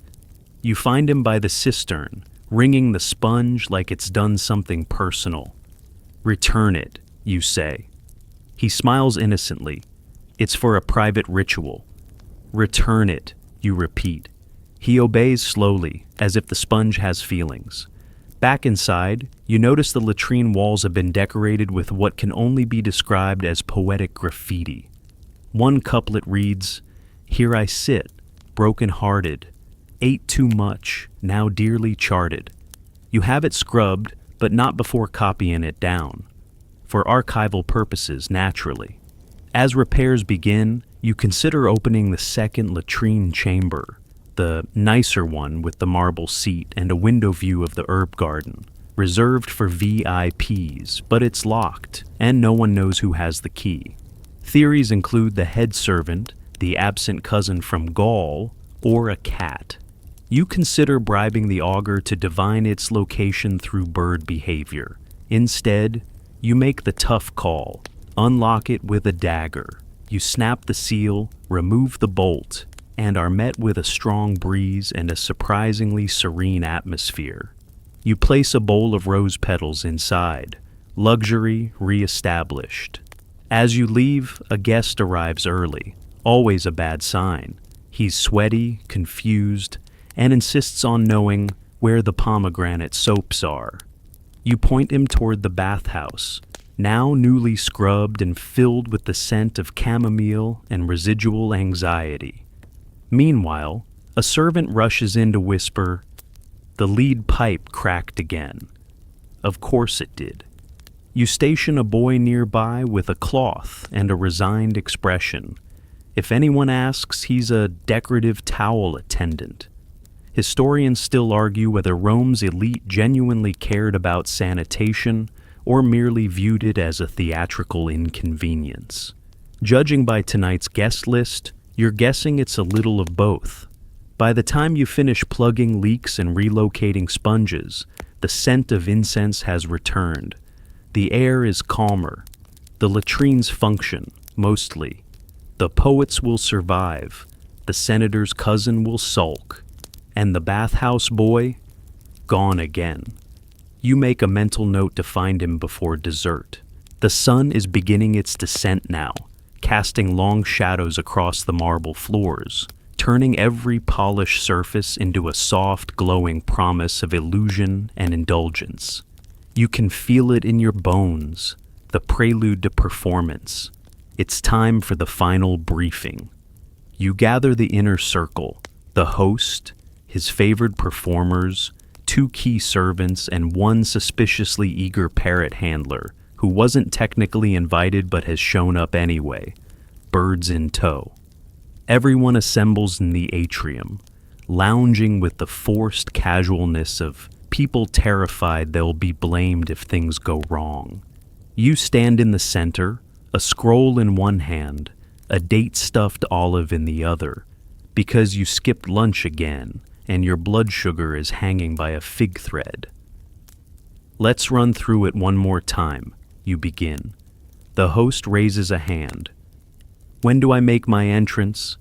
You find him by the cistern, wringing the sponge like it's done something personal. "Return it," you say. He smiles innocently. It's for a private ritual. Return it, you repeat. He obeys slowly, as if the sponge has feelings. Back inside, you notice the latrine walls have been decorated with what can only be described as poetic graffiti. One couplet reads, "Here I sit, broken-hearted, ate too much, now dearly charted." You have it scrubbed, but not before copying it down. For archival purposes, naturally. As repairs begin, you consider opening the second latrine chamber, the nicer one with the marble seat and a window view of the herb garden, reserved for VIPs, but it's locked, and no one knows who has the key. Theories include the head servant, the absent cousin from Gaul, or a cat. You consider bribing the augur to divine its location through bird behavior. Instead, you make the tough call. Unlock it with a dagger. You snap the seal, remove the bolt, and are met with a strong breeze and a surprisingly serene atmosphere. You place a bowl of rose petals inside, luxury re-established. As you leave, a guest arrives early, always a bad sign. He's sweaty, confused, and insists on knowing where the pomegranate soaps are. You point him toward the bathhouse, now newly scrubbed and filled with the scent of chamomile and residual anxiety. Meanwhile, a servant rushes in to whisper, "The lead pipe cracked again." Of course it did. You station a boy nearby with a cloth and a resigned expression. If anyone asks, he's a decorative towel attendant. Historians still argue whether Rome's elite genuinely cared about sanitation or merely viewed it as a theatrical inconvenience. Judging by tonight's guest list, you're guessing it's a little of both. By the time you finish plugging leaks and relocating sponges, the scent of incense has returned. The air is calmer. The latrines function, mostly. The poets will survive. The senator's cousin will sulk. And the bathhouse boy, gone again. You make a mental note to find him before dessert. The sun is beginning its descent now, casting long shadows across the marble floors, turning every polished surface into a soft, glowing promise of illusion and indulgence. You can feel it in your bones, the prelude to performance. It's time for the final briefing. You gather the inner circle, the host, his favored performers, 2 key servants, and 1 suspiciously eager parrot handler who wasn't technically invited but has shown up anyway, birds in tow. Everyone assembles in the atrium, lounging with the forced casualness of people terrified they'll be blamed if things go wrong. You stand in the center, a scroll in one hand, a date-stuffed olive in the other, because you skipped lunch again, and your blood sugar is hanging by a fig thread. Let's run through it one more time, you begin. The host raises a hand. When do I make my entrance?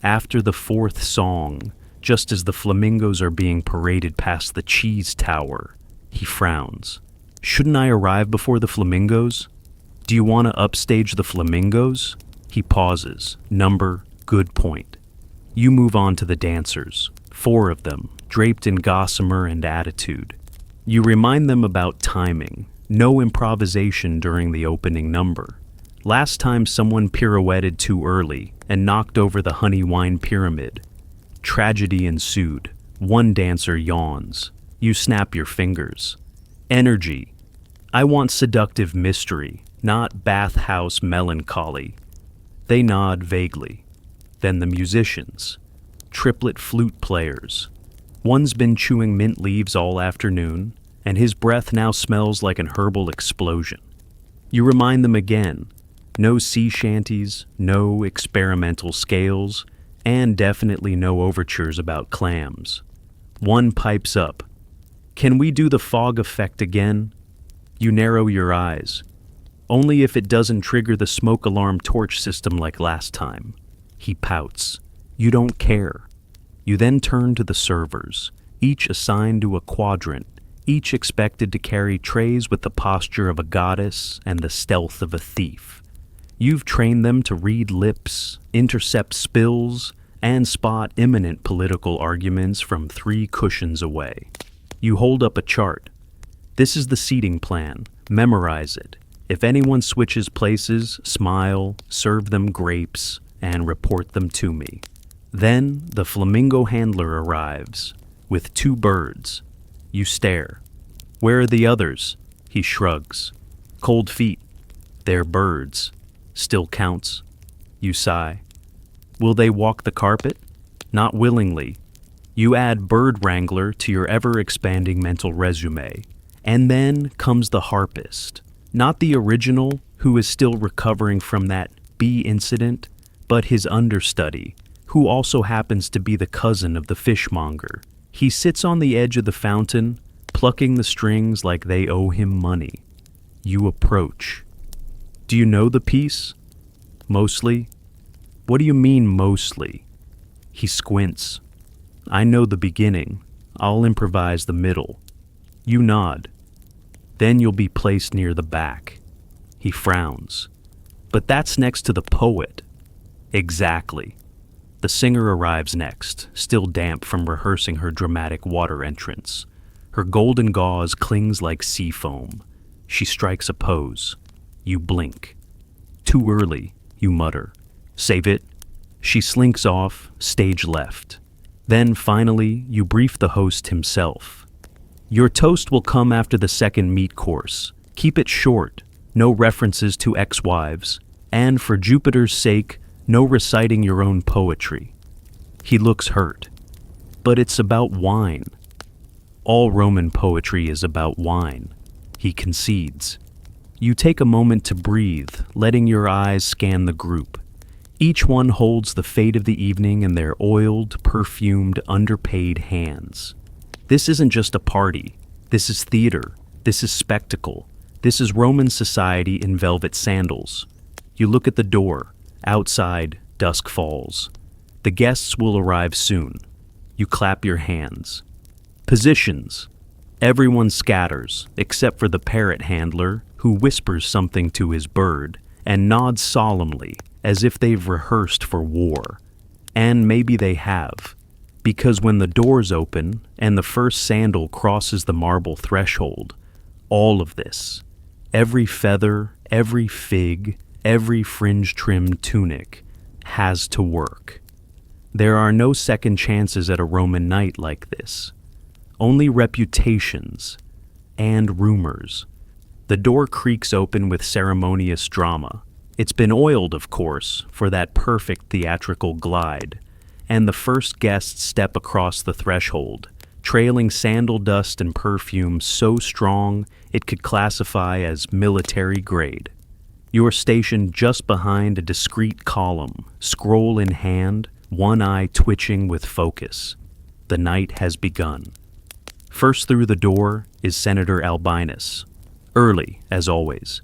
After the 4th song, just as the flamingos are being paraded past the cheese tower. He frowns. Shouldn't I arrive before the flamingos? Do you want to upstage the flamingos? He pauses. Number, good point. You move on to the dancers. 4 of them, draped in gossamer and attitude. You remind them about timing. No improvisation during the opening number. Last time someone pirouetted too early and knocked over the honey wine pyramid. Tragedy ensued. One dancer yawns. You snap your fingers. Energy. I want seductive mystery, not bathhouse melancholy. They nod vaguely. Then the musicians. Triplet flute players. One's been chewing mint leaves all afternoon, and his breath now smells like an herbal explosion. You remind them again. No sea shanties, no experimental scales, and definitely no overtures about clams. One pipes up. Can we do the fog effect again? You narrow your eyes. Only if it doesn't trigger the smoke alarm torch system like last time. He pouts. You don't care. You then turn to the servers, each assigned to a quadrant, each expected to carry trays with the posture of a goddess and the stealth of a thief. You've trained them to read lips, intercept spills, and spot imminent political arguments from 3 cushions away. You hold up a chart. This is the seating plan. Memorize it. If anyone switches places, smile, serve them grapes, and report them to me. Then the flamingo handler arrives with 2 birds. You stare. Where are the others? He shrugs. Cold feet. They're birds. Still counts. You sigh. Will they walk the carpet? Not willingly. You add bird wrangler to your ever-expanding mental resume. And then comes the harpist. Not the original, who is still recovering from that bee incident, but his understudy, who also happens to be the cousin of the fishmonger. He sits on the edge of the fountain, plucking the strings like they owe him money. You approach. Do you know the piece? Mostly? What do you mean, mostly? He squints. I know the beginning. I'll improvise the middle. You nod. Then you'll be placed near the back. He frowns. But that's next to the poet. Exactly. The singer arrives next, still damp from rehearsing her dramatic water entrance. Her golden gauze clings like sea foam. She strikes a pose. You blink. Too early, you mutter. Save it. She slinks off, stage left. Then, finally, you brief the host himself. Your toast will come after the second meat course. Keep it short, no references to ex-wives, and for Jupiter's sake, no reciting your own poetry. He looks hurt. But it's about wine. All Roman poetry is about wine. He concedes. You take a moment to breathe, letting your eyes scan the group. Each one holds the fate of the evening in their oiled, perfumed, underpaid hands. This isn't just a party. This is theater. This is spectacle. This is Roman society in velvet sandals. You look at the door. Outside, dusk falls. The guests will arrive soon. You clap your hands. Positions. Everyone scatters, except for the parrot handler, who whispers something to his bird and nods solemnly, as if they've rehearsed for war. And maybe they have. Because when the doors open and the first sandal crosses the marble threshold, all of this, every feather, every fig, every fringe-trimmed tunic, has to work. There are no second chances at a Roman night like this. Only reputations and rumors. The door creaks open with ceremonious drama. It's been oiled, of course, for that perfect theatrical glide, and the first guests step across the threshold, trailing sandal dust and perfume so strong it could classify as military grade. You're stationed just behind a discreet column, scroll in hand, one eye twitching with focus. The night has begun. First through the door is Senator Albinus. Early, as always.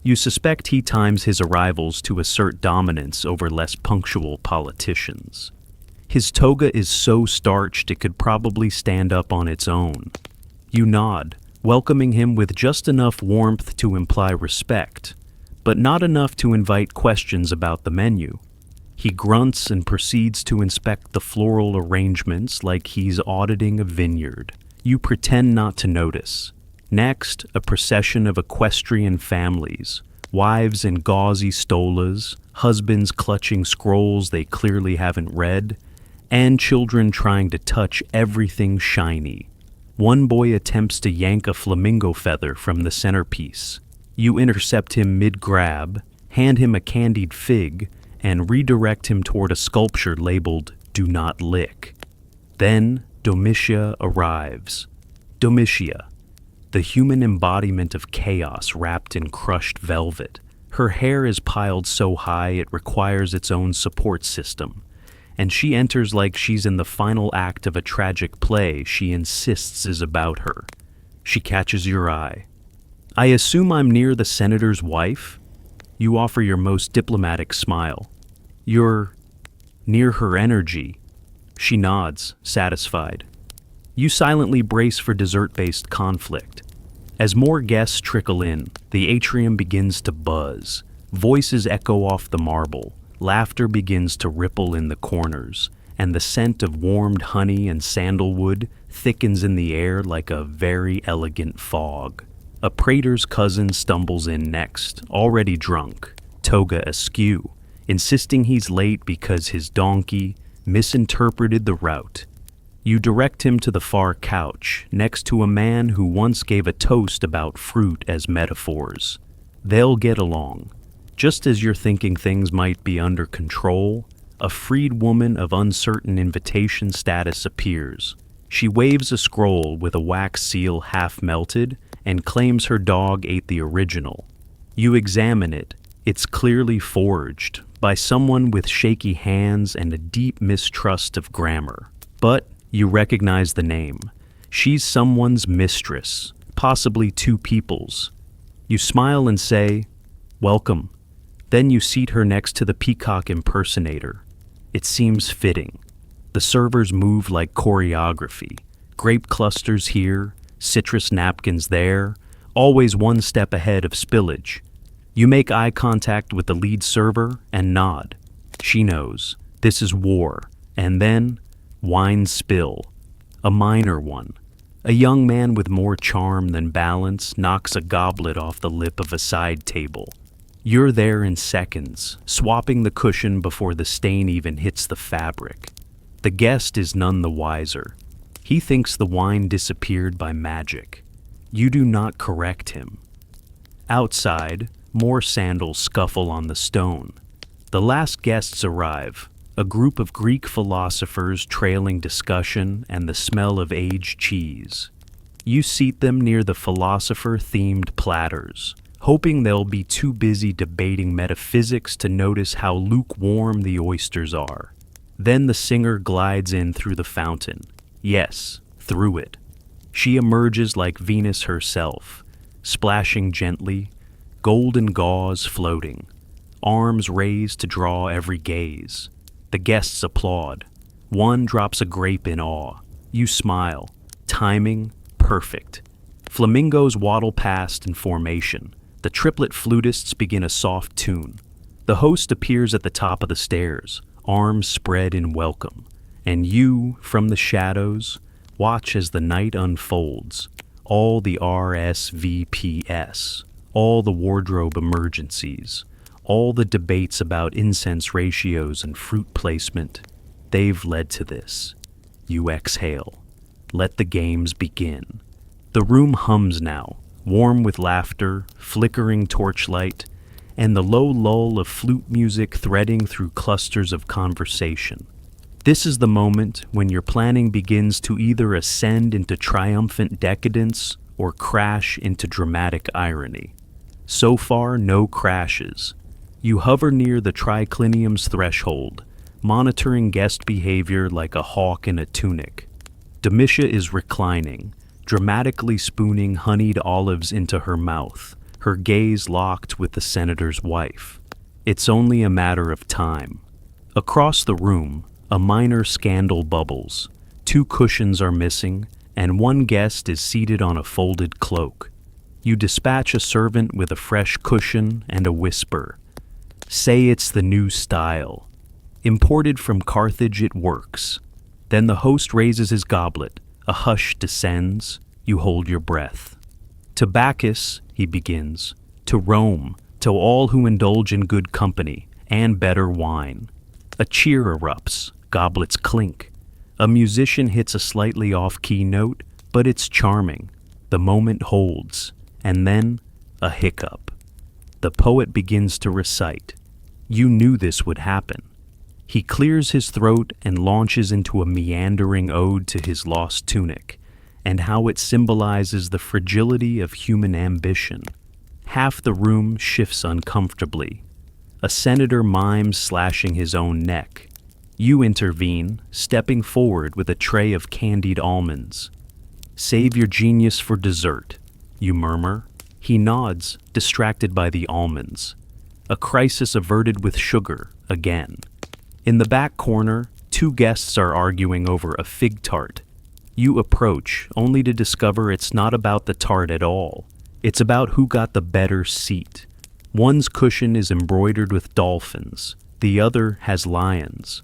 You suspect he times his arrivals to assert dominance over less punctual politicians. His toga is so starched it could probably stand up on its own. You nod, welcoming him with just enough warmth to imply respect, but not enough to invite questions about the menu. He grunts and proceeds to inspect the floral arrangements like he's auditing a vineyard. You pretend not to notice. Next, a procession of equestrian families, wives in gauzy stolas, husbands clutching scrolls they clearly haven't read, and children trying to touch everything shiny. One boy attempts to yank a flamingo feather from the centerpiece. You intercept him mid-grab, hand him a candied fig, and redirect him toward a sculpture labeled "Do Not Lick." Then Domitia arrives. Domitia, the human embodiment of chaos wrapped in crushed velvet. Her hair is piled so high it requires its own support system, and she enters like she's in the final act of a tragic play she insists is about her. She catches your eye. I assume I'm near the senator's wife? You offer your most diplomatic smile. You're near her energy. She nods, satisfied. You silently brace for dessert-based conflict. As more guests trickle in, the atrium begins to buzz. Voices echo off the marble, laughter begins to ripple in the corners, and the scent of warmed honey and sandalwood thickens in the air like a very elegant fog. A praetor's cousin stumbles in next, already drunk, toga askew, insisting he's late because his donkey misinterpreted the route. You direct him to the far couch, next to a man who once gave a toast about fruit as metaphors. They'll get along. Just as you're thinking things might be under control, a freed woman of uncertain invitation status appears. She waves a scroll with a wax seal half melted and claims her dog ate the original. You examine it. It's clearly forged by someone with shaky hands and a deep mistrust of grammar. But you recognize the name. She's someone's mistress, possibly two people's. You smile and say, "Welcome." Then you seat her next to the peacock impersonator. It seems fitting. The servers move like choreography. Grape clusters here, citrus napkins there, always one step ahead of spillage. You make eye contact with the lead server and nod. She knows. This is war. And then, wine spill. A minor one. A young man with more charm than balance knocks a goblet off the lip of a side table. You're there in seconds, swapping the cushion before the stain even hits the fabric. The guest is none the wiser. He thinks the wine disappeared by magic. You do not correct him. Outside, more sandals scuffle on the stone. The last guests arrive, a group of Greek philosophers trailing discussion and the smell of aged cheese. You seat them near the philosopher-themed platters, hoping they'll be too busy debating metaphysics to notice how lukewarm the oysters are. Then the singer glides in through the fountain. Yes, through it. She emerges like Venus herself, splashing gently, golden gauze floating, arms raised to draw every gaze. The guests applaud. One drops a grape in awe. You smile. Timing, perfect. Flamingos waddle past in formation. The triplet flutists begin a soft tune. The host appears at the top of the stairs, arms spread in welcome. And you, from the shadows, watch as the night unfolds. All the RSVPs, all the wardrobe emergencies, all the debates about incense ratios and fruit placement, they've led to this. You exhale. Let the games begin. The room hums now, warm with laughter, flickering torchlight, and the low lull of flute music threading through clusters of conversation. This is the moment when your planning begins to either ascend into triumphant decadence or crash into dramatic irony. So far, no crashes. You hover near the triclinium's threshold, monitoring guest behavior like a hawk in a tunic. Domitia is reclining, dramatically spooning honeyed olives into her mouth, her gaze locked with the senator's wife. It's only a matter of time. Across the room, a minor scandal bubbles. 2 cushions are missing, and one guest is seated on a folded cloak. You dispatch a servant with a fresh cushion and a whisper. Say it's the new style. Imported from Carthage, it works. Then the host raises his goblet. A hush descends. You hold your breath. To Bacchus, he begins. To Rome, to all who indulge in good company and better wine. A cheer erupts. Goblets clink. A musician hits a slightly off-key note, but it's charming. The moment holds. And then, a hiccup. The poet begins to recite. You knew this would happen. He clears his throat and launches into a meandering ode to his lost tunic, and how it symbolizes the fragility of human ambition. Half the room shifts uncomfortably. A senator mimes slashing his own neck. You intervene, stepping forward with a tray of candied almonds. Save your genius for dessert, you murmur. He nods, distracted by the almonds. A crisis averted with sugar, again. In the back corner, 2 guests are arguing over a fig tart. You approach, only to discover it's not about the tart at all. It's about who got the better seat. One's cushion is embroidered with dolphins, the other has lions.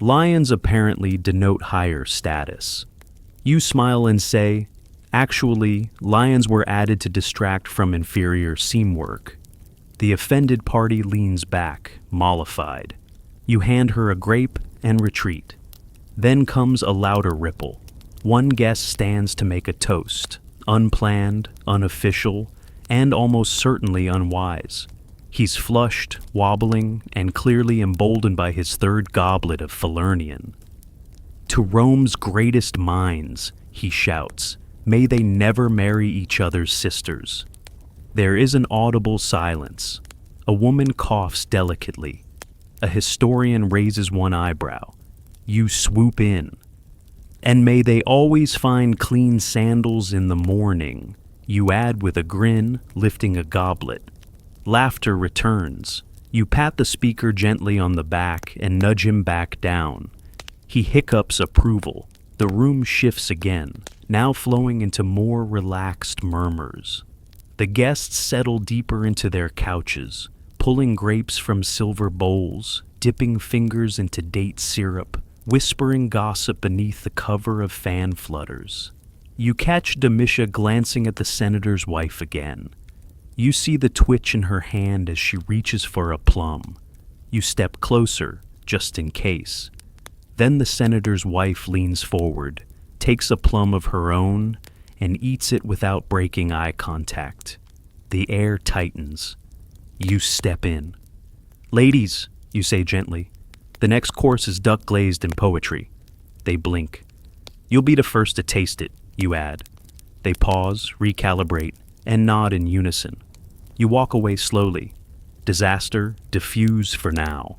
Lions apparently denote higher status. You smile and say, actually, lions were added to distract from inferior seam work. The offended party leans back, mollified. You hand her a grape and retreat. Then comes a louder ripple. One guest stands to make a toast, unplanned, unofficial, and almost certainly unwise. He's flushed, wobbling, and clearly emboldened by his third goblet of Falernian. To Rome's greatest minds, he shouts, may they never marry each other's sisters. There is an audible silence. A woman coughs delicately. A historian raises one eyebrow. You swoop in. And may they always find clean sandals in the morning, you add with a grin, lifting a goblet. Laughter returns. You pat the speaker gently on the back and nudge him back down. He hiccups approval. The room shifts again, now flowing into more relaxed murmurs. The guests settle deeper into their couches, pulling grapes from silver bowls, dipping fingers into date syrup, whispering gossip beneath the cover of fan flutters. You catch Domitia glancing at the senator's wife again. You see the twitch in her hand as she reaches for a plum. You step closer, just in case. Then the senator's wife leans forward, takes a plum of her own, and eats it without breaking eye contact. The air tightens. You step in. Ladies, you say gently, the next course is duck glazed in poetry. They blink. You'll be the first to taste it, you add. They pause, recalibrate, and nod in unison. You walk away slowly. Disaster, diffuse for now.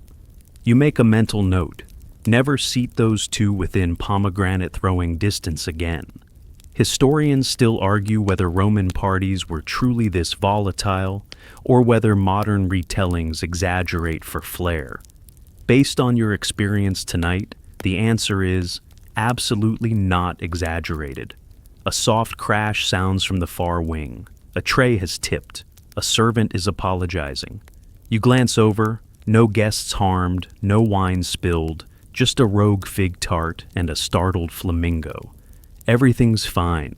You make a mental note. Never seat those two within pomegranate throwing distance again. Historians still argue whether Roman parties were truly this volatile, or whether modern retellings exaggerate for flair. Based on your experience tonight, the answer is absolutely not exaggerated. A soft crash sounds from the far wing. A tray has tipped. A servant is apologizing. You glance over, no guests harmed, no wine spilled, just a rogue fig tart and a startled flamingo. Everything's fine.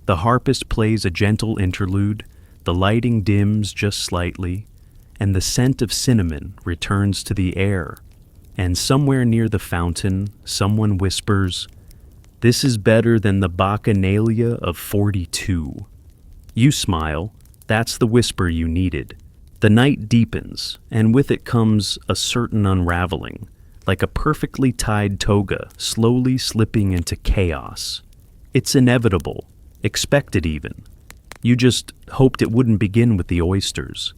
The harpist plays a gentle interlude, the lighting dims just slightly, and the scent of cinnamon returns to the air. And somewhere near the fountain, someone whispers, "This is better than the Bacchanalia of 42. You smile. That's the whisper you needed. The night deepens, and with it comes a certain unraveling, like a perfectly tied toga slowly slipping into chaos. It's inevitable, expected even. You just hoped it wouldn't begin with the oysters.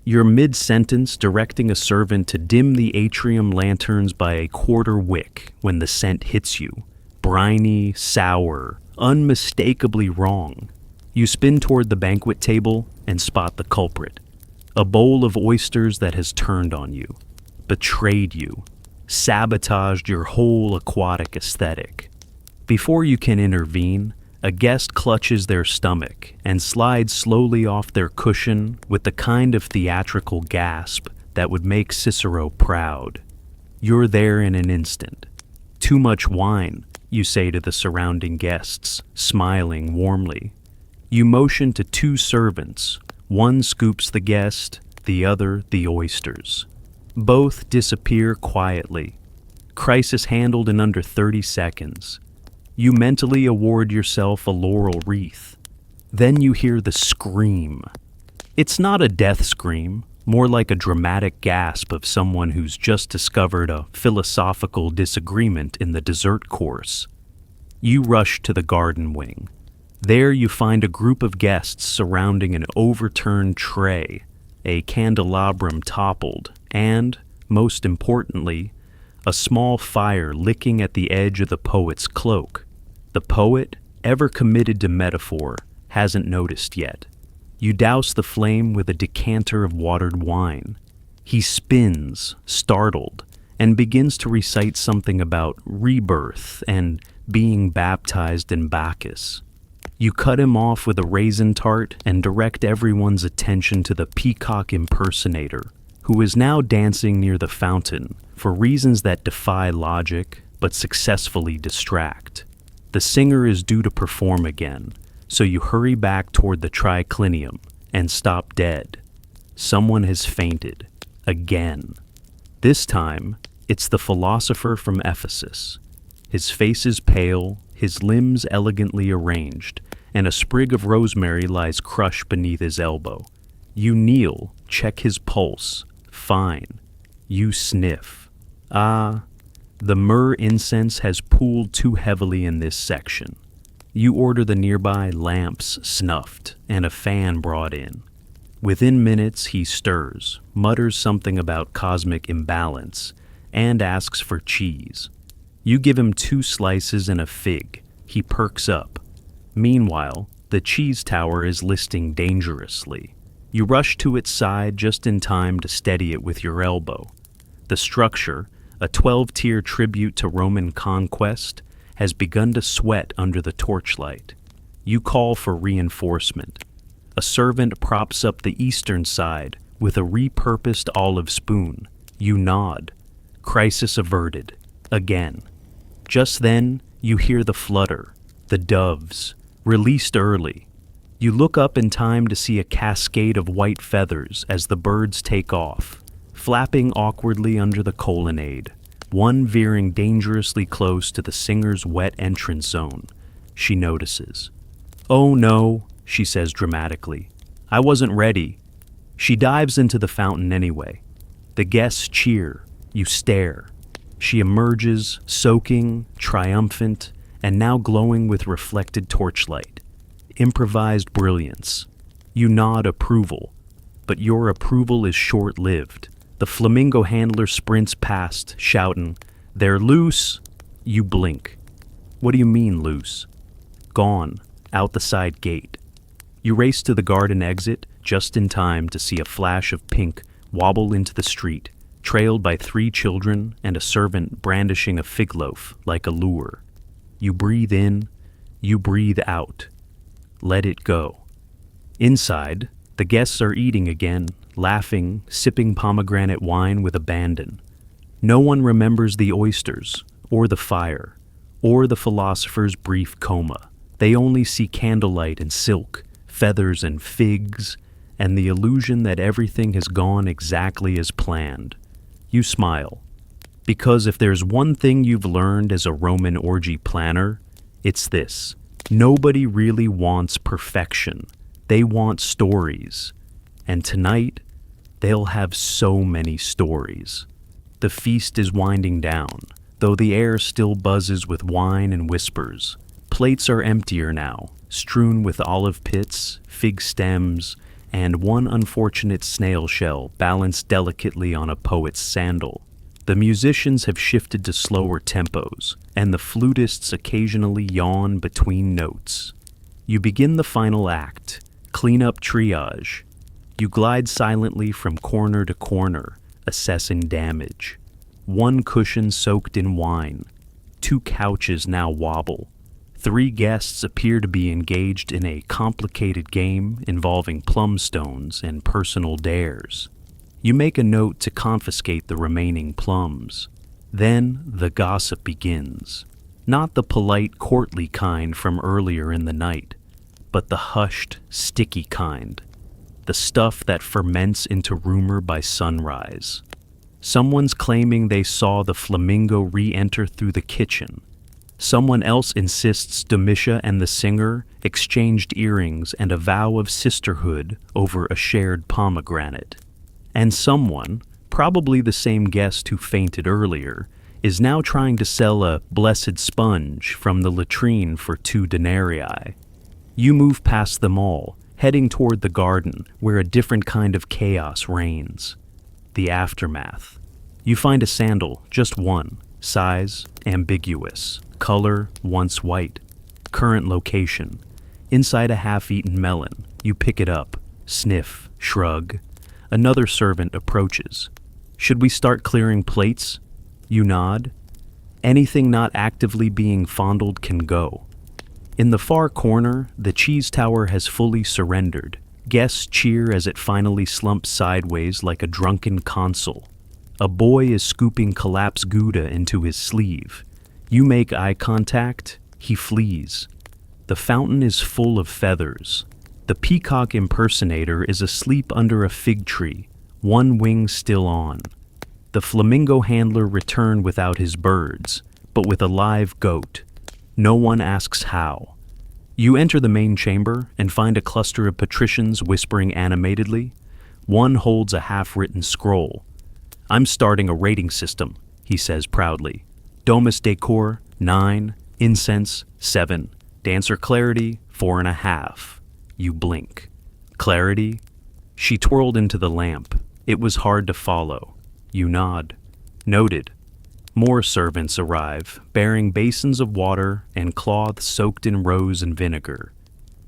You're mid-sentence directing a servant to dim the atrium lanterns by a quarter wick when the scent hits you. Briny, sour, unmistakably wrong. You spin toward the banquet table and spot the culprit. A bowl of oysters that has turned on you, betrayed you, sabotaged your whole aquatic aesthetic. Before you can intervene, a guest clutches their stomach and slides slowly off their cushion with the kind of theatrical gasp that would make Cicero proud. You're there in an instant. Too much wine, you say to the surrounding guests, smiling warmly. You motion to two servants. One scoops the guest, the other the oysters. Both disappear quietly. Crisis handled in under 30 seconds. You mentally award yourself a laurel wreath. Then you hear the scream. It's not a death scream, more like a dramatic gasp of someone who's just discovered a philosophical disagreement in the dessert course. You rush to the garden wing. There you find a group of guests surrounding an overturned tray, a candelabrum toppled, and, most importantly, a small fire licking at the edge of the poet's cloak. The poet, ever committed to metaphor, hasn't noticed yet. You douse the flame with a decanter of watered wine. He spins, startled, and begins to recite something about rebirth and being baptized in Bacchus. You cut him off with a raisin tart and direct everyone's attention to the peacock impersonator, who is now dancing near the fountain for reasons that defy logic but successfully distract. The singer is due to perform again, so you hurry back toward the triclinium and stop dead. Someone has fainted. Again. This time, it's the philosopher from Ephesus. His face is pale, his limbs elegantly arranged, and a sprig of rosemary lies crushed beneath his elbow. You kneel, check his pulse. Fine. You sniff. Ah, the myrrh incense has pooled too heavily in this section. You order the nearby lamps snuffed and a fan brought in. Within minutes, he stirs, mutters something about cosmic imbalance, and asks for cheese. You give him 2 slices and a fig. He perks up. Meanwhile, the cheese tower is listing dangerously. You rush to its side just in time to steady it with your elbow. The structure, a 12-tier tribute to Roman conquest, has begun to sweat under the torchlight. You call for reinforcement. A servant props up the eastern side with a repurposed olive spoon. You nod. Crisis averted. Again. Just then, you hear the flutter. The doves. Released early. You look up in time to see a cascade of white feathers as the birds take off, flapping awkwardly under the colonnade, one veering dangerously close to the singer's wet entrance zone. She notices. "Oh no," she says dramatically. "I wasn't ready." She dives into the fountain anyway. The guests cheer. You stare. She emerges, soaking, triumphant, and now glowing with reflected torchlight. Improvised brilliance. You nod approval, but your approval is short-lived. The flamingo handler sprints past, shouting, "They're loose!" You blink. "What do you mean, loose?" "Gone, out the side gate." You race to the garden exit just in time to see a flash of pink wobble into the street, trailed by 3 children and a servant brandishing a fig loaf like a lure. You breathe in, you breathe out. Let it go. Inside, the guests are eating again, laughing, sipping pomegranate wine with abandon. No one remembers the oysters, or the fire, or the philosopher's brief coma. They only see candlelight and silk, feathers and figs, and the illusion that everything has gone exactly as planned. You smile. Because if there's one thing you've learned as a Roman orgy planner, it's this. Nobody really wants perfection. They want stories. And tonight, they'll have so many stories. The feast is winding down, though the air still buzzes with wine and whispers. Plates are emptier now, strewn with olive pits, fig stems, and one unfortunate snail shell balanced delicately on a poet's sandal. The musicians have shifted to slower tempos, and the flutists occasionally yawn between notes. You begin the final act, clean-up triage. You glide silently from corner to corner, assessing damage. 1 cushion soaked in wine. 2 couches now wobble. 3 guests appear to be engaged in a complicated game involving plum stones and personal dares. You make a note to confiscate the remaining plums. Then the gossip begins. Not the polite, courtly kind from earlier in the night, but the hushed, sticky kind. The stuff that ferments into rumor by sunrise. Someone's claiming they saw the flamingo re-enter through the kitchen. Someone else insists Domitia and the singer exchanged earrings and a vow of sisterhood over a shared pomegranate. And someone, probably the same guest who fainted earlier, is now trying to sell a blessed sponge from the latrine for 2 denarii. You move past them all, heading toward the garden where a different kind of chaos reigns. The aftermath. You find a sandal, just one, size, ambiguous, color, once white, current location. Inside a half-eaten melon, you pick it up, sniff, shrug. Another servant approaches. Should we start clearing plates? You nod. Anything not actively being fondled can go. In the far corner, the cheese tower has fully surrendered. Guests cheer as it finally slumps sideways like a drunken consul. A boy is scooping collapsed Gouda into his sleeve. You make eye contact, he flees. The fountain is full of feathers. The peacock impersonator is asleep under a fig tree, one wing still on. The flamingo handler returned without his birds, but with a live goat. No one asks how. You enter the main chamber and find a cluster of patricians whispering animatedly. One holds a half-written scroll. "I'm starting a rating system," he says proudly. "Domus decor, 9, incense, 7, dancer clarity, 4.5. You blink. Clarity? She twirled into the lamp. It was hard to follow. You nod. Noted. More servants arrive, bearing basins of water and cloths soaked in rose and vinegar.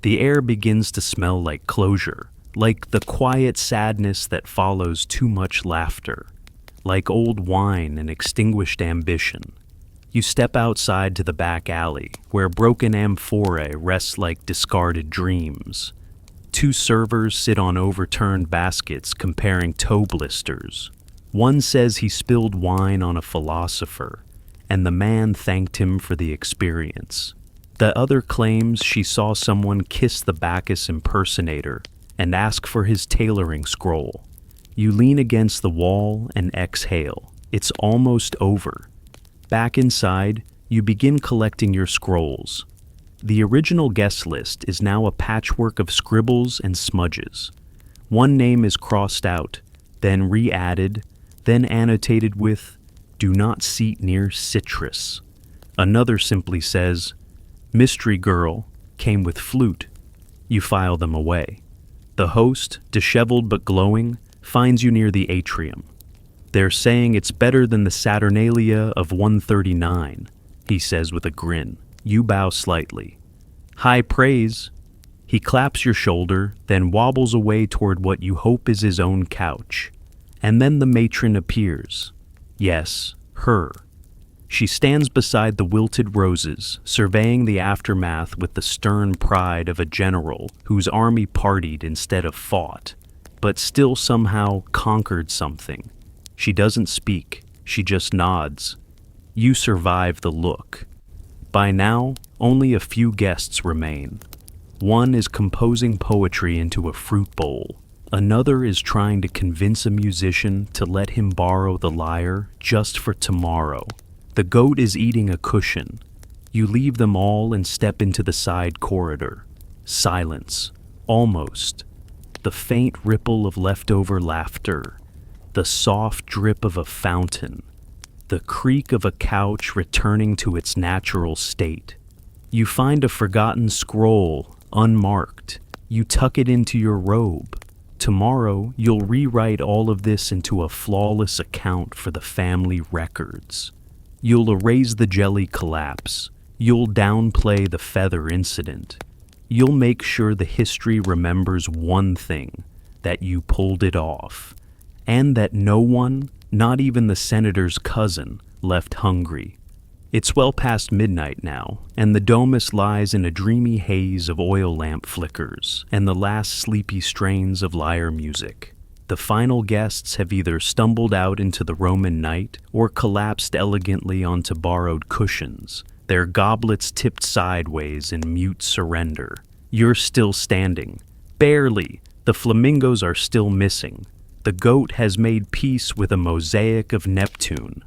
The air begins to smell like closure, like the quiet sadness that follows too much laughter, like old wine and extinguished ambition. You step outside to the back alley, where broken amphorae rest like discarded dreams. Two servers sit on overturned baskets comparing toe blisters. One says he spilled wine on a philosopher, and the man thanked him for the experience. The other claims she saw someone kiss the Bacchus impersonator and ask for his tailoring scroll. You lean against the wall and exhale. It's almost over. Back inside, you begin collecting your scrolls. The original guest list is now a patchwork of scribbles and smudges. One name is crossed out, then re-added, then annotated with, "Do not seat near citrus." Another simply says, "Mystery girl, came with flute." You file them away. The host, disheveled but glowing, finds you near the atrium. "They're saying it's better than the Saturnalia of 139, he says with a grin. You bow slightly. "High praise." He claps your shoulder, then wobbles away toward what you hope is his own couch. And then the matron appears. Yes, her. She stands beside the wilted roses, surveying the aftermath with the stern pride of a general whose army partied instead of fought, but still somehow conquered something. She doesn't speak, she just nods. You survive the look. By now, only a few guests remain. One is composing poetry into a fruit bowl. Another is trying to convince a musician to let him borrow the lyre just for tomorrow. The goat is eating a cushion. You leave them all and step into the side corridor. Silence. Almost. The faint ripple of leftover laughter. The soft drip of a fountain. The creak of a couch returning to its natural state. You find a forgotten scroll, unmarked. You tuck it into your robe. Tomorrow, you'll rewrite all of this into a flawless account for the family records. You'll erase the jelly collapse. You'll downplay the feather incident. You'll make sure the history remembers one thing, that you pulled it off, and that no one, not even the senator's cousin, left hungry. It's well past midnight now, and the Domus lies in a dreamy haze of oil lamp flickers and the last sleepy strains of lyre music. The final guests have either stumbled out into the Roman night or collapsed elegantly onto borrowed cushions, their goblets tipped sideways in mute surrender. You're still standing. Barely. The flamingos are still missing. The goat has made peace with a mosaic of Neptune.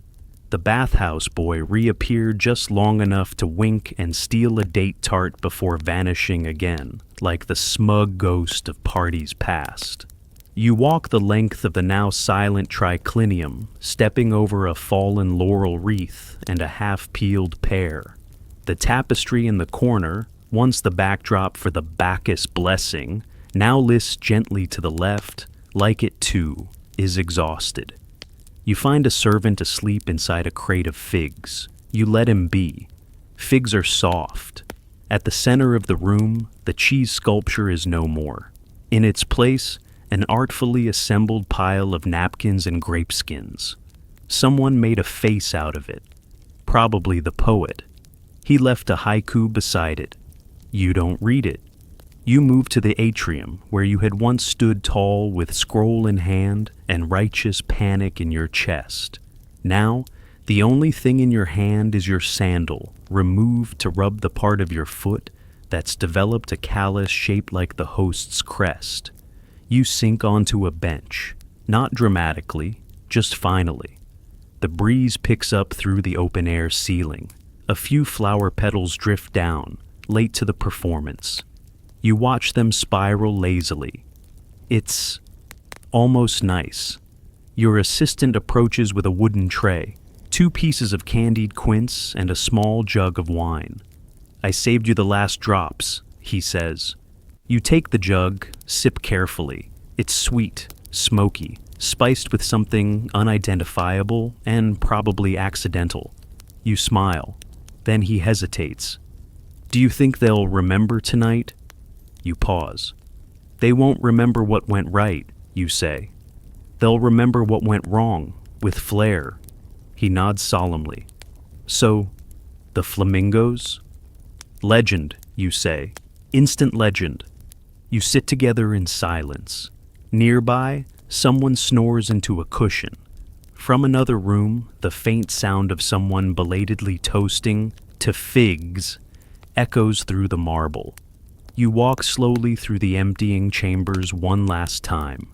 The bathhouse boy reappeared just long enough to wink and steal a date tart before vanishing again, like the smug ghost of parties past. You walk the length of the now silent triclinium, stepping over a fallen laurel wreath and a half-peeled pear. The tapestry in the corner, once the backdrop for the Bacchus blessing, now lists gently to the left, like it too, is exhausted. You find a servant asleep inside a crate of figs. You let him be. Figs are soft. At the center of the room, the cheese sculpture is no more. In its place, an artfully assembled pile of napkins and grape skins. Someone made a face out of it. Probably the poet. He left a haiku beside it. You don't read it. You move to the atrium where you had once stood tall with scroll in hand and righteous panic in your chest. Now, the only thing in your hand is your sandal, removed to rub the part of your foot that's developed a callus shaped like the host's crest. You sink onto a bench, not dramatically, just finally. The breeze picks up through the open-air ceiling. A few flower petals drift down, late to the performance. You watch them spiral lazily. It's almost nice. Your assistant approaches with a wooden tray, 2 pieces of candied quince and a small jug of wine. "I saved you the last drops," he says. You take the jug, sip carefully. It's sweet, smoky, spiced with something unidentifiable and probably accidental. You smile. Then he hesitates. "Do you think they'll remember tonight?" You pause. "They won't remember what went right," you say. "They'll remember what went wrong, with flair." He nods solemnly. "So, the flamingos?" "Legend," you say. "Instant legend." You sit together in silence. Nearby, someone snores into a cushion. From another room, the faint sound of someone belatedly toasting to figs echoes through the marble. You walk slowly through the emptying chambers one last time.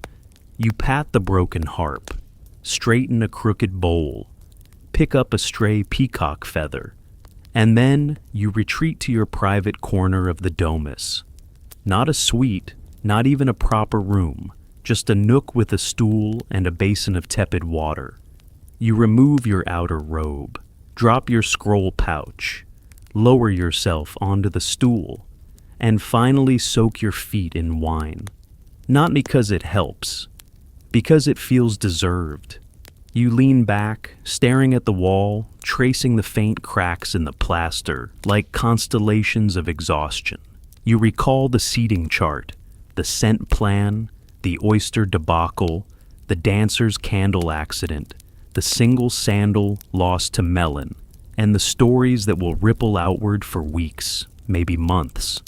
You pat the broken harp, straighten a crooked bowl, pick up a stray peacock feather, and then you retreat to your private corner of the Domus. Not a suite, not even a proper room, just a nook with a stool and a basin of tepid water. You remove your outer robe, drop your scroll pouch, lower yourself onto the stool, and finally soak your feet in wine. Not because it helps, because it feels deserved. You lean back, staring at the wall, tracing the faint cracks in the plaster, like constellations of exhaustion. You recall the seating chart, the scent plan, the oyster debacle, the dancer's candle accident, the single sandal lost to melon, and the stories that will ripple outward for weeks, maybe months.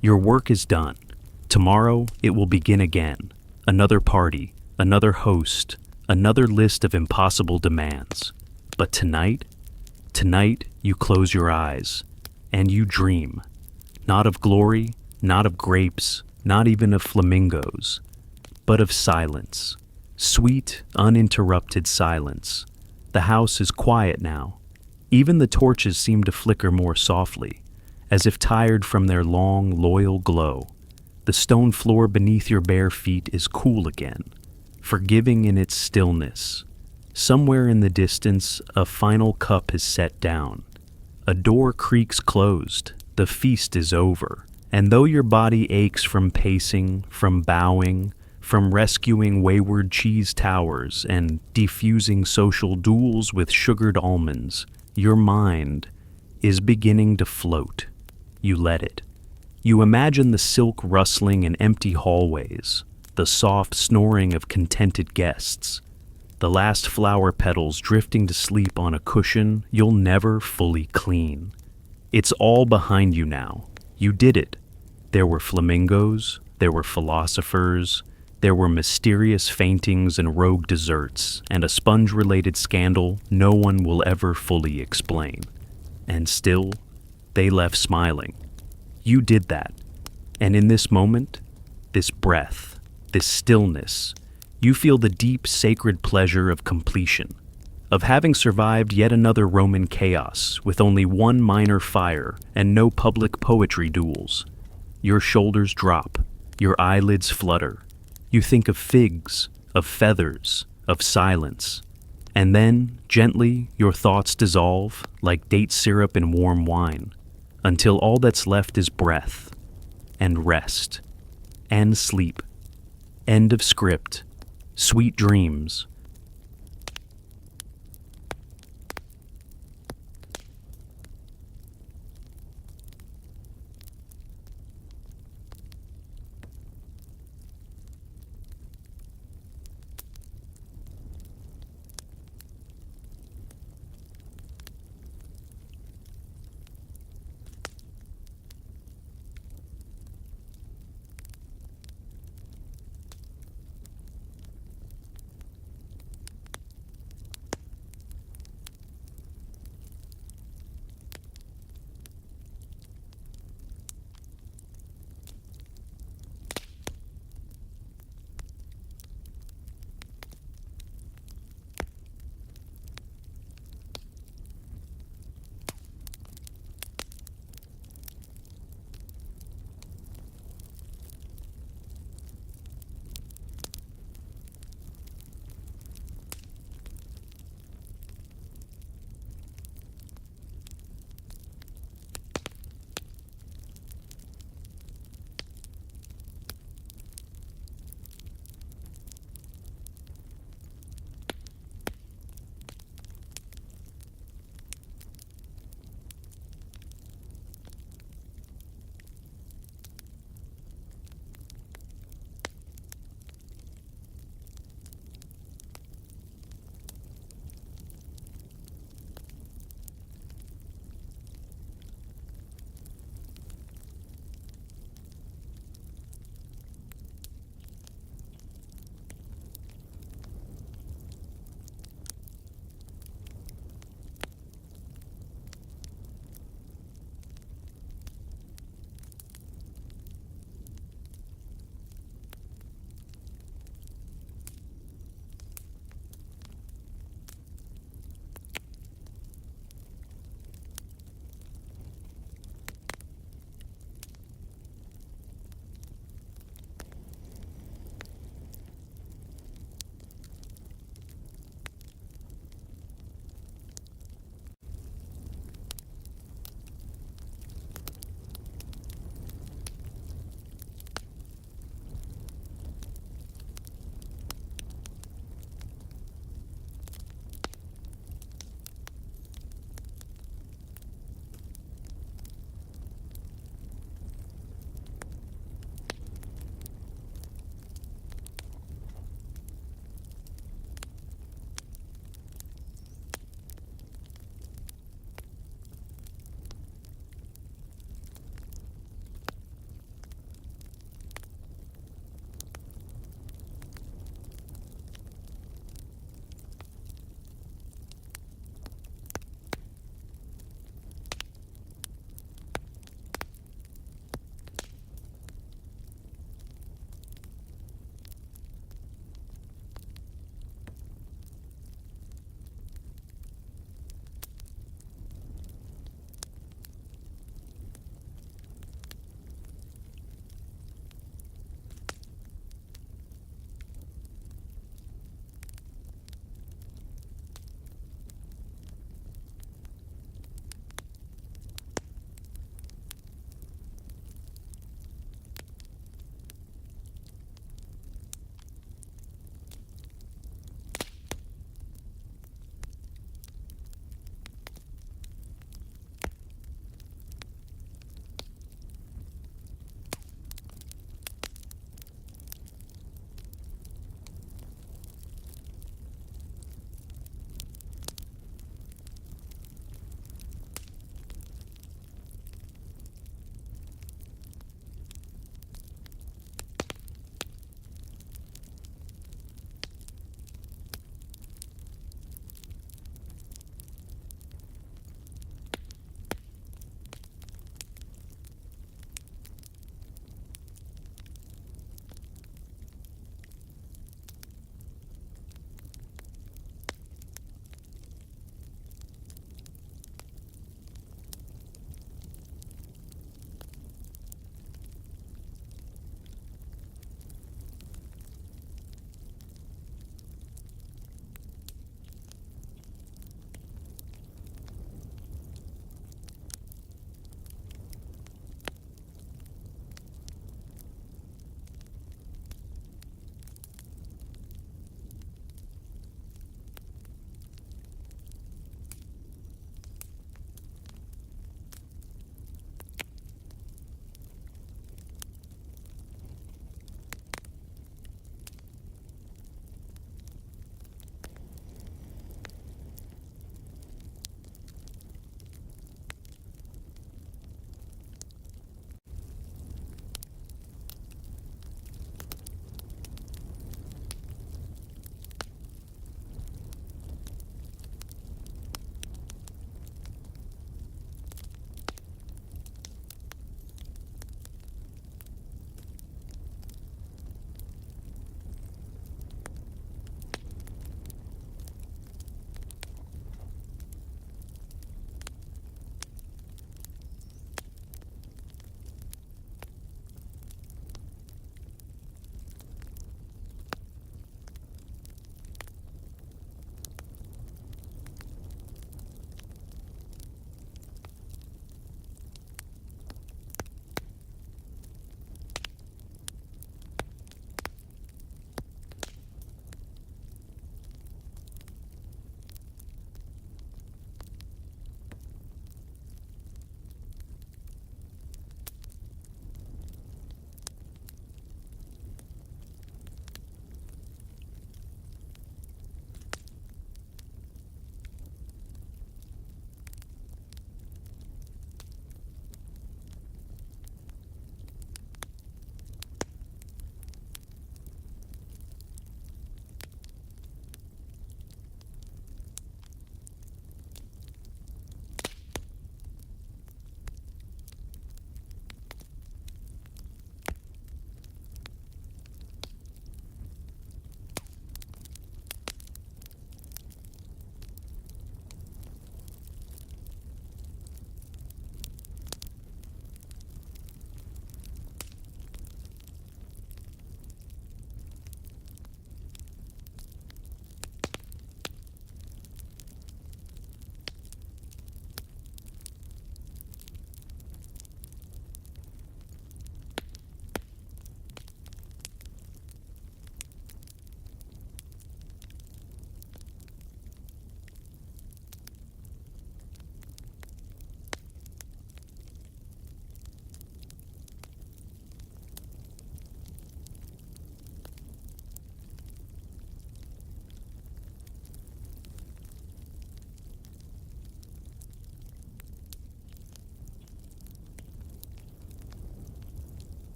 Your work is done. Tomorrow it will begin again. Another party, another host, another list of impossible demands. But tonight you close your eyes, and you dream. Not of glory, not of grapes, not even of flamingos, but of silence. Sweet, uninterrupted silence. The house is quiet now. Even the torches seem to flicker more softly, as if tired from their long, loyal glow. The stone floor beneath your bare feet is cool again, forgiving in its stillness. Somewhere in the distance, a final cup is set down. A door creaks closed. The feast is over. And though your body aches from pacing, from bowing, from rescuing wayward cheese towers and defusing social duels with sugared almonds, your mind is beginning to float. You let it. You imagine the silk rustling in empty hallways, the soft snoring of contented guests, the last flower petals drifting to sleep on a cushion you'll never fully clean. It's all behind you now. You did it. There were flamingos, there were philosophers, there were mysterious faintings and rogue desserts, and a sponge-related scandal no one will ever fully explain. And still, they left smiling. You did that. And in this moment, this breath, this stillness, you feel the deep, sacred pleasure of completion, of having survived yet another Roman chaos with only one minor fire and no public poetry duels. Your shoulders drop, your eyelids flutter. You think of figs, of feathers, of silence. And then, gently, your thoughts dissolve like date syrup in warm wine, until all that's left is breath, and rest, and sleep. End of script. Sweet dreams.